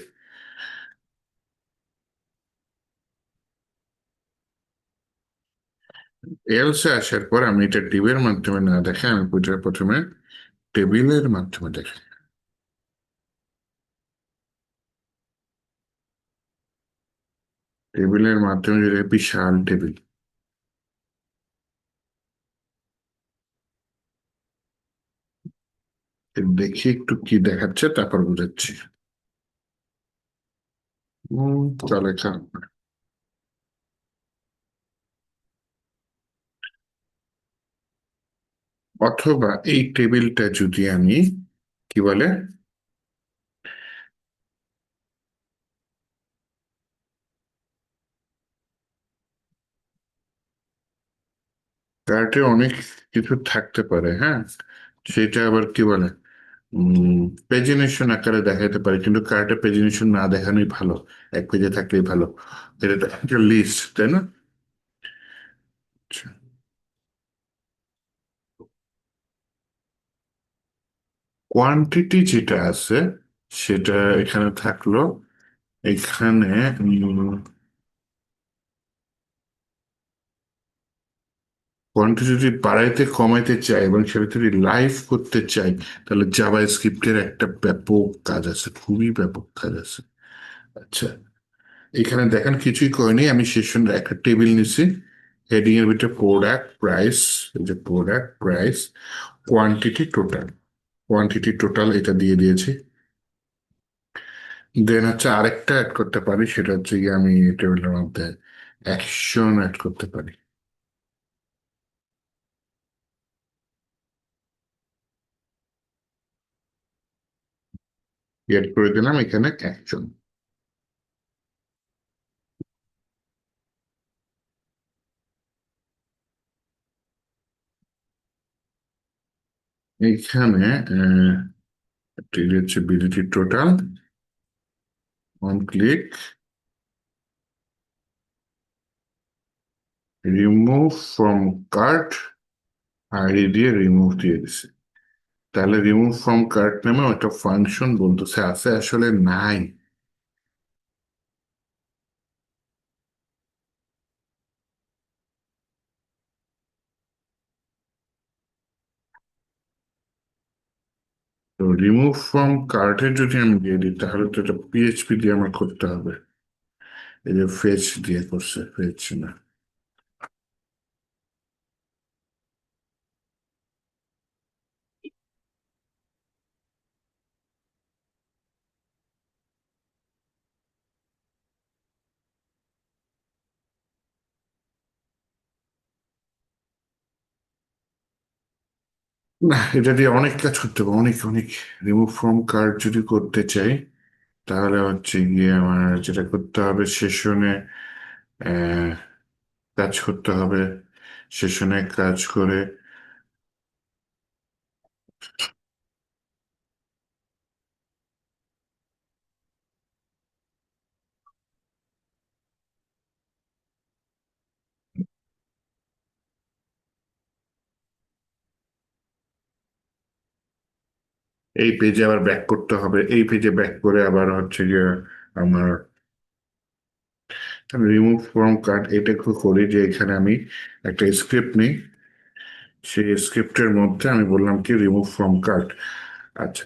[SPEAKER 1] এলসে আসার পর আমি এটা ডিবের মাধ্যমে না দেখে আমি প্রথমে টেবিলের মাধ্যমে দেখি। টেবিলের মাধ্যমে যদি বিশাল টেবিল, দেখি একটু কি দেখাচ্ছে তারপর বুঝাচ্ছি। চলে খারাপ না। অথবা এই টেবিলটা যদি আমি কি বলে কার্টে অনেক কিছু থাকতে পারে, হ্যাঁ, সেটা আবার কি বলে পেজিনেশন আকারে দেখাতে পারে, কিন্তু কার্টে পেজিনেশন না দেখানোই ভালো, এক পেজে থাকলেই ভালো। এটা তো একটা লিস্ট, তাই না? আচ্ছা, কোয়ান্টিটি যেটা আছে সেটা এখানে থাকলো। এখানে কোয়ান্টিটি যদি বাড়াইতে কমাইতে চাই এবং সেটা যদি লাইভ করতে চাই, তাহলে জাভা স্ক্রিপ্টের একটা ব্যাপক কাজ আছে, খুবই ব্যাপক কাজ আছে। আচ্ছা, এখানে দেখেন কিছুই করেনি, আমি সেশন একটা টেবিল নিছি, হেডিং এর ভিতরে প্রোডাক্ট প্রাইস, এই যে product price, quantity total, quantity total এটা দিয়ে দিয়েছি। দেন হচ্ছে আরেকটা অ্যাড করতে পারি, সেটা হচ্ছে গিয়ে আমি টেবিলের মধ্যে অ্যাকশন অ্যাড করতে পারি। অ্যাড করে দিলাম এখানে অ্যাকশন। এইখানে deletability total, on click, remove from cart, ID দিয়ে রিমুভ দিয়ে দিছে। তাহলে রিমুভ ফ্রম কার্ট নামে একটা ফাংশন বলতেছে আছে, আসলে নাই। তো রিমুভ ফ্রম কার্টে যদি আমি দিয়ে দিই তাহলে তো এটা পিএইচপি দিয়ে আমার করতে হবে। এই যে ফেচ দিয়ে করছে, ফেচ না। না, এটা দিয়ে অনেক কাজ করতে হবে, অনেক অনেক। রিমুভ ফ্রম কার্ট যদি করতে চাই তাহলে হচ্ছে গিয়ে আমার যেটা করতে হবে, সেশনে কাজ করতে হবে। সেশনে কাজ করে এই পেজে আবার ব্যাক করতে হবে, এই পেজে ব্যাক করে আবার হচ্ছে গিয়ে আমার রিমুভ ফ্রম কার্ট এটা করি যে এখানে আমি একটা স্ক্রিপ্ট নিই, সেই স্ক্রিপ্টের মধ্যে আমি বললাম কি রিমুভ ফ্রম কার্ট। আচ্ছা,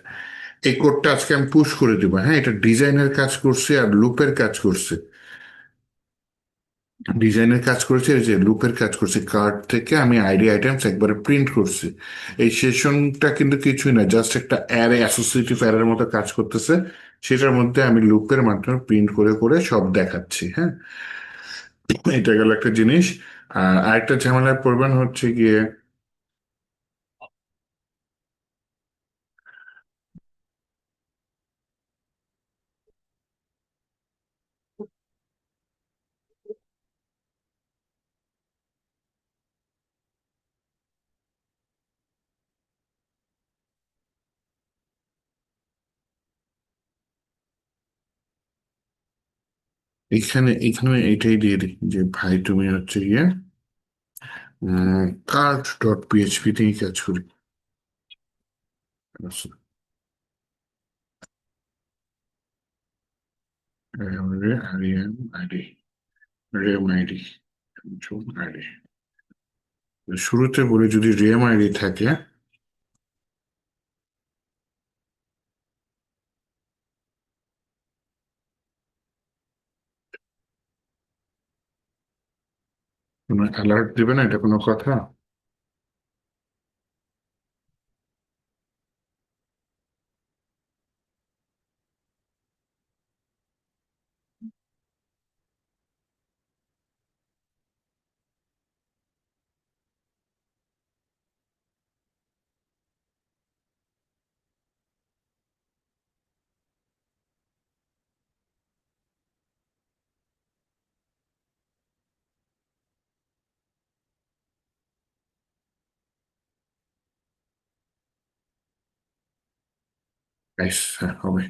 [SPEAKER 1] এই কোডটা আজকে আমি পুশ করে দিব। হ্যাঁ, এটা ডিজাইনের কাজ করছে আর লুপের কাজ করছে। ডিজাইনের কাজ করেছে, এই যে লুপের কাজ করছে, কার্ড থেকে আমি আইডি আইটেমস একবারে প্রিন্ট করছি। এই সেশনটা কিন্তু কিছুই না, জাস্ট একটা অ্যারে, অ্যাসোসিয়েটিভ অ্যারের মতো কাজ করতেছে। সেটার মধ্যে আমি লুপের মাধ্যমে প্রিন্ট করে করে সব দেখাচ্ছি। হ্যাঁ, এটা গেল একটা জিনিস। আর আরেকটা ঝামেলায় পড়বেন হচ্ছে গিয়ে, এখানে এখানে এটাই দিয়ে দিই যে ভাই তুমি হচ্ছে গিয়ে কার্ড ডট পিএইচপি থেকে কাজ করি। আচ্ছা, রিএম আইডি, রিএম আইডি, আইডি শুরুতে বলে যদি রিএম আইডি থাকে, কোনো অ্যালার্ট দিবে না, এটা কোনো কথা? 22, হ্যাঁ হবে।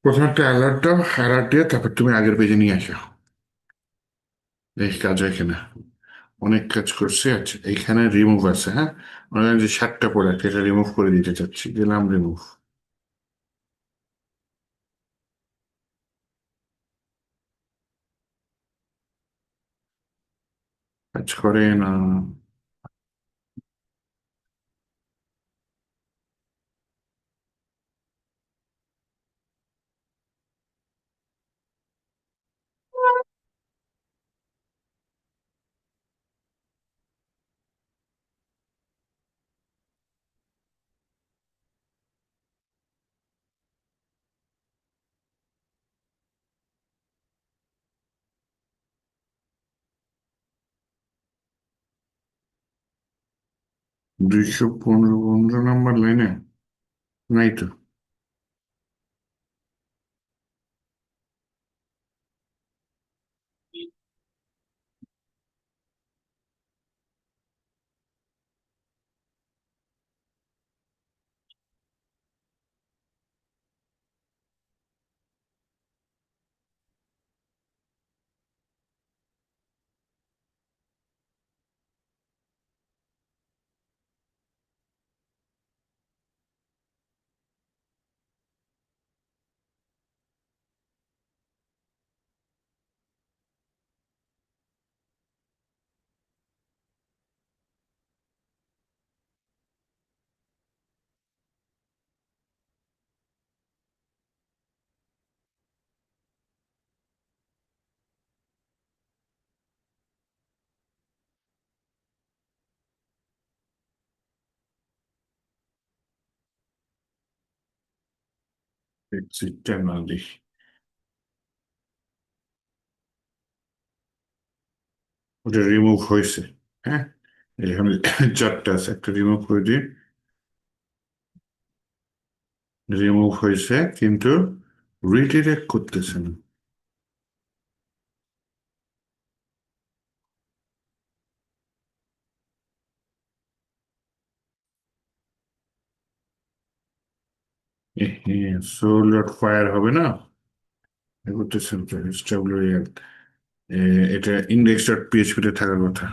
[SPEAKER 1] প্রথমে একটা অ্যালার্ট দাও, অ্যালার্ট দিয়ে তারপর তুমি আগের পেজে নিয়ে আসো। এই কাজ হয় কিনা, অনেক কাজ করছে। আচ্ছা, এইখানে রিমুভ আছে। হ্যাঁ, মনে হয় যে 7টা প্রোডাক্ট, এটা রিমুভ করে দিতে চাচ্ছি, দিলাম রিমুভ। কাজ করে না। 215 নম্বর লাইনে নাই তো। এক্সিটটা না দিই। ওটা রিমুভ হয়েছে। হ্যাঁ, এখানে চারটা আছে, একটা রিমুভ করে দিই। রিমুভ হয়েছে কিন্তু রিডিরেক্ট করতেছে না। সোল ডট ফায়ার হবে না, করতেছেন তো SWL, এটা ইন্ডেক্স ডট পিএইচপি তে থাকার কথা।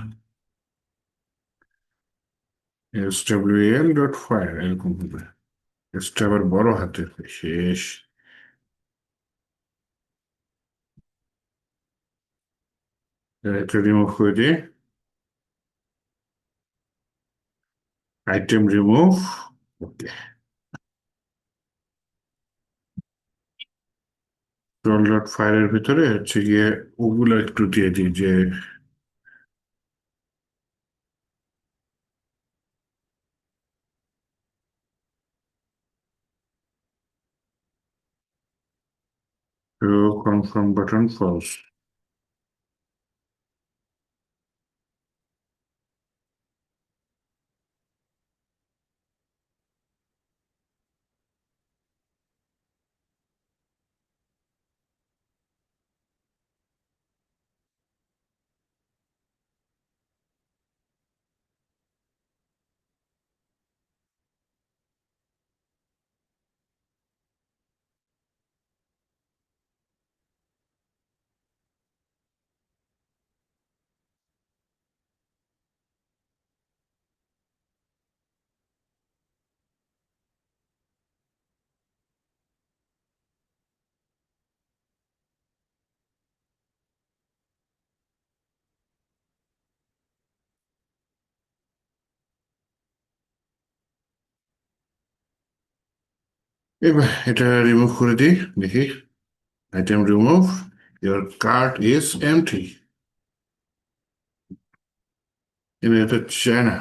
[SPEAKER 1] SWL ডট ফায়ার এরকম হবে, এসটা আবার বড় হাতের, শেষ। এটা রিমুভ করে দিয়ে আইটেম রিমুভ। ওকে, রোল ডট ফায়ারের ভিতরে হচ্ছে গিয়ে ওগুলো একটু দিয়ে দিই, যে কনফার্ম বাটন ফলস। এবার এটা রিমুভ করে দিই, দেখি। Item remove, your cart is empty. এটা চায় না,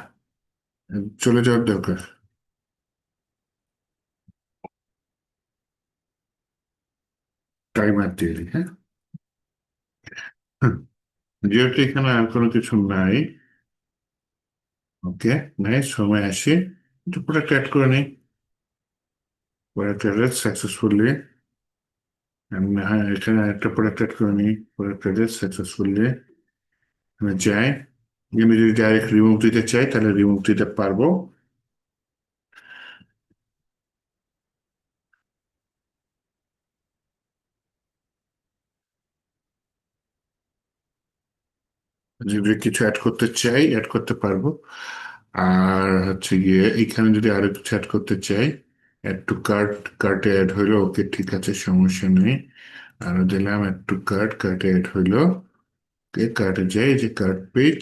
[SPEAKER 1] চলে যাওয়ার দরকার। টাইমার দিয়ে দিই, হ্যাঁ। হুম, যেহেতু এখানে আর কোনো কিছু নাই, ওকে, নাই, সময় আসি একটু প্রোডাক্ট অ্যাড করে নিই। Product add successfully. হ্যাঁ, এখানে একটা প্রোডাক্ট অ্যাড করে নিই, প্রোডাক্ট অ্যাড সাকসেসফুলি। আমি যাই, আমি যদি ডাইরেক্ট রিমুভ দিতে চাই তাহলে রিমুভ দিতে পারবো। যদি কিছু অ্যাড করতে চাই অ্যাড করতে পারবো। আর হচ্ছে গিয়ে এখানে যদি আরো কিছু অ্যাড করতে চাই, অ্যাড টু কার্ট, কার্টে অ্যাড হইলো, ওকে ঠিক আছে, সমস্যা নেই। আরো দিলাম অ্যাড টু কার্ট, কার্টে অ্যাড হইলো। ওকে, কার্টে যাই, এই যে কার্ট পেজ,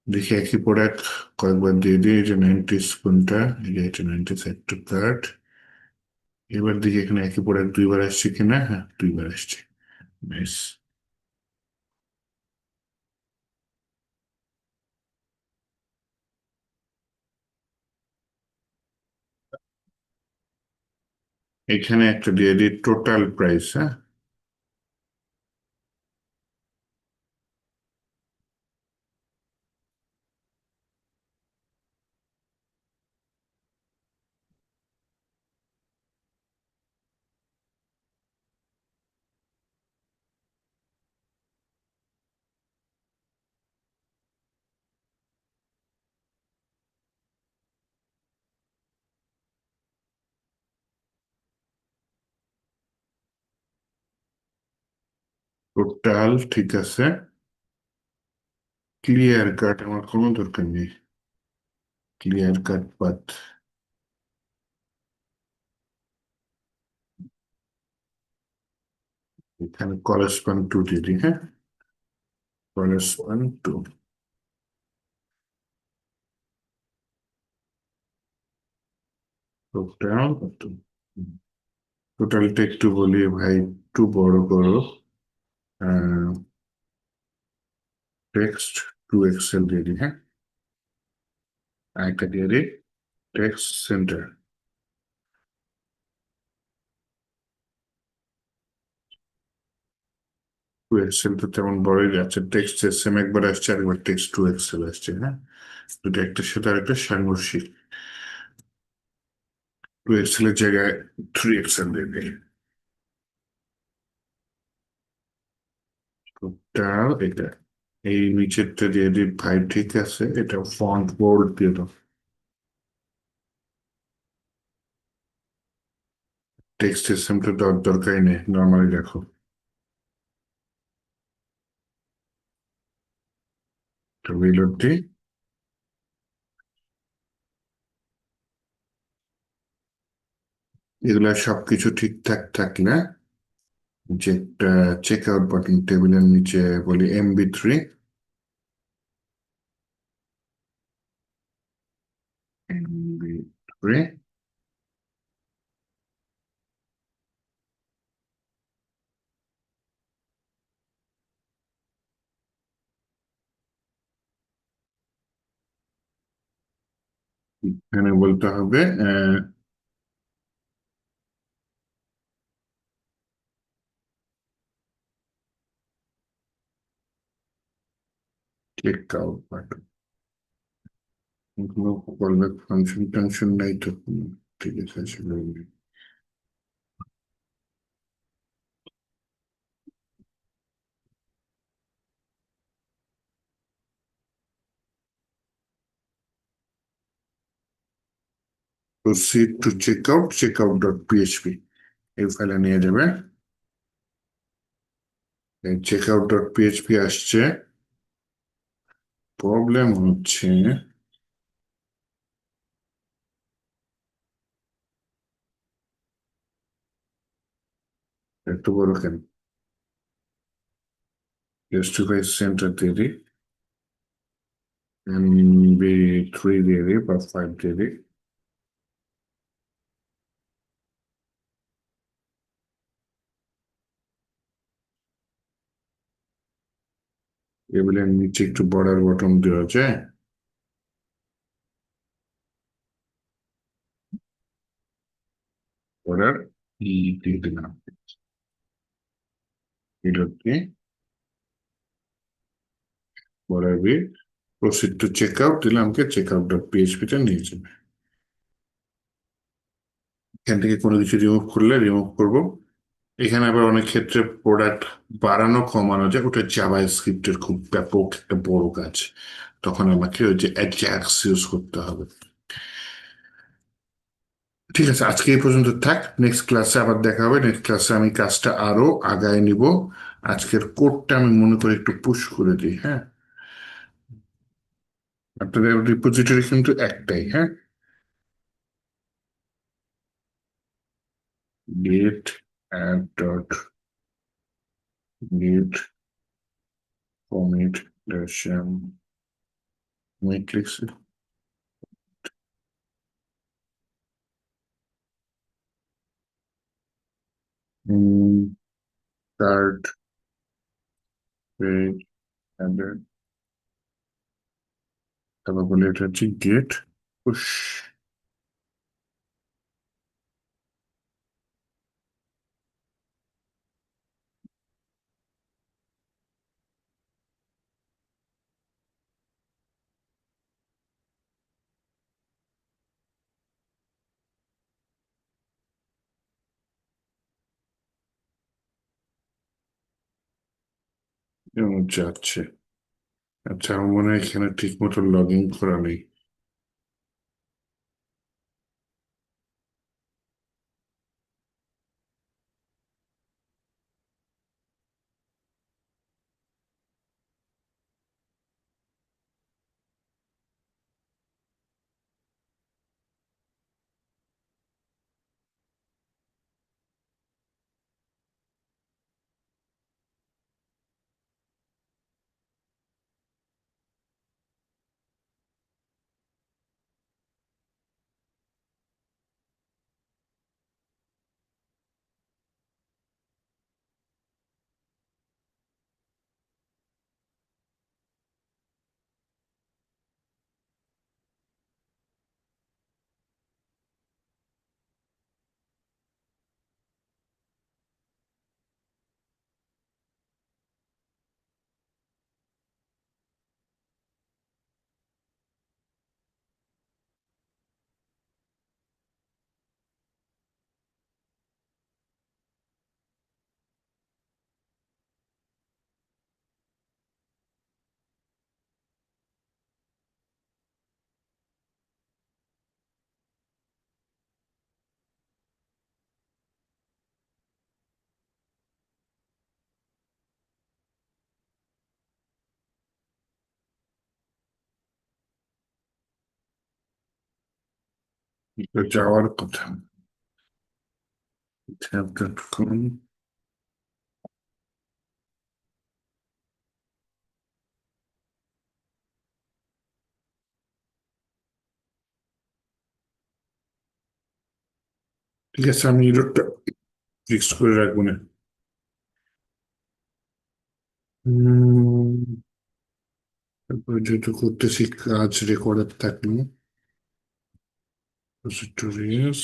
[SPEAKER 1] দেখি একই প্রোডাক্ট কয়েকবার দিয়ে দিই, এই যে 90s কোনটা, এই যে এটা 90s, অ্যাড টু কার্ট। এবার দেখি এখানে একই প্রোডাক্ট দুইবার আসছে কিনা, হ্যাঁ দুইবার আসছে। বেশ, এখানে একটা দিয়ে দিই টোটাল প্রাইস, হ্যাঁ। টোটাল ঠিক আছে। ক্লিয়ার কাট আমার কোনো দরকার নেই, ক্লিয়ার কাট পাথ। এখানে করেসপন্ড টু দিয়ে দিই, হ্যাঁ, করেসপন্ড টু। টোটাল, টোটালটা একটু বলি ভাই, একটু বড় করো। টেক্সট টু এক্সেল দিয়ে দিই, হ্যাঁ। আরেকটা দিয়ে দিই টেক্সট সেন্টার। টু এক্সেল তো তেমন বড়ই যাচ্ছে, টেক্সট সেম একবার আসছে আর একবার টেক্সট টু এক্সেল আসছে, হ্যাঁ, দুটো একটার সাথে আরেকটা সাংঘর্ষিক। টু এক্সেল এর জায়গায় থ্রি এক্সেল দেবে। টোটাল এটা এই নিচেরটা দিয়ে দিই ভাই, ঠিক আছে, এটা ফন্ট বোল্ড দিয়ে দাও। টেক্সট সিস্টেমটা দরকারই নেই, নর্মালি দেখো। তো রিলোড দিই। এগুলা সবকিছু ঠিকঠাক থাকলে যে চেক আউট বাটন টেবিলের নিচে বলি MB3, MB3 এখানে বলতে হবে চেক আউট বাটন, কোনো কলব্যাক ফাংশন টাংশন নাই তো কোনো। ঠিক আছে, আসলে proceed to checkout dot PHP এই ফাইলে নিয়ে যাবে। চেক আউট ডট পিএইচপি আসছে। প্রবলেম হচ্ছে এত বড় কেন, জাস্টিফাই সেন্টার দিয়ে দিই, MB3 দিয়ে দিই বা 5 দিয়ে দিই। টেবিলের নিচে একটু বর্ডার বটন দেওয়া যায়, বর্ডার দিয়ে দিলাম, এটা দিয়ে বর্ডার দিয়ে প্রসিড টু চেক আউট দিলাম, কে চেক আউট ডট পিএইচপি তে নিয়ে যাবে। এখান থেকে কোনো কিছু রিমুভ করলে রিমুভ করব। এখানে আবার অনেক ক্ষেত্রে প্রোডাক্ট বাড়ানো কমানো যায়, ওটা জাভা স্ক্রিপ্টের খুব ব্যাপক একটা বড় কাজ, তখন আমাকে ওই যে অ্যাজাক্স ইউজ করতে হবে। ঠিক আছে, আজকে এই পর্যন্ত থাক, নেক্সট ক্লাসে আবার দেখা হবে। নেক্সট ক্লাসে আমি কাজটা আরো আগায় নিব। আজকের কোডটা আমি মনে করি একটু পুশ করে দিই, হ্যাঁ। আপনাদের রিপোজিটরি কিন্তু একটাই, হ্যাঁ। Git add dot git commit dash matrix card page, তারপর বলে এটা হচ্ছে গেট পুশ। এমন যাচ্ছে। আচ্ছা, আমার মনে হয় এখানে ঠিক মতো লগ ইন করা নেই। তো যাওয়ার কথা। tab.com। ঠিক আছে, আমি ইউরোপটা ফিক্স করে রাখবো না। তারপরে যেহেতু করতেছি কাজ রেকর্ডের থাকলো, রিপোজিটরিজ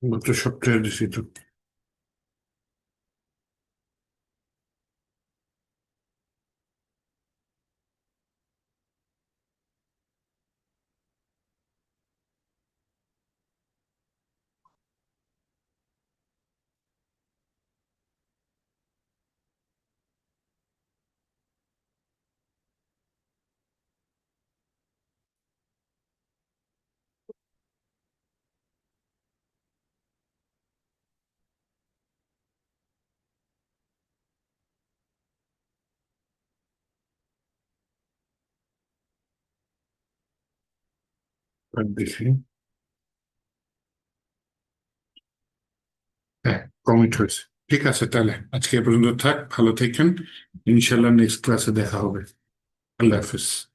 [SPEAKER 1] গত সপ্তাহে দিছি তো। আর দেখি। হ্যাঁ, কমিট হয়েছে। ঠিক আছে, তাহলে আজকে এ পর্যন্ত থাক, ভালো থাকেন। ইনশাল্লাহ নেক্সট ক্লাসে দেখা হবে। আল্লাহ হাফিজ।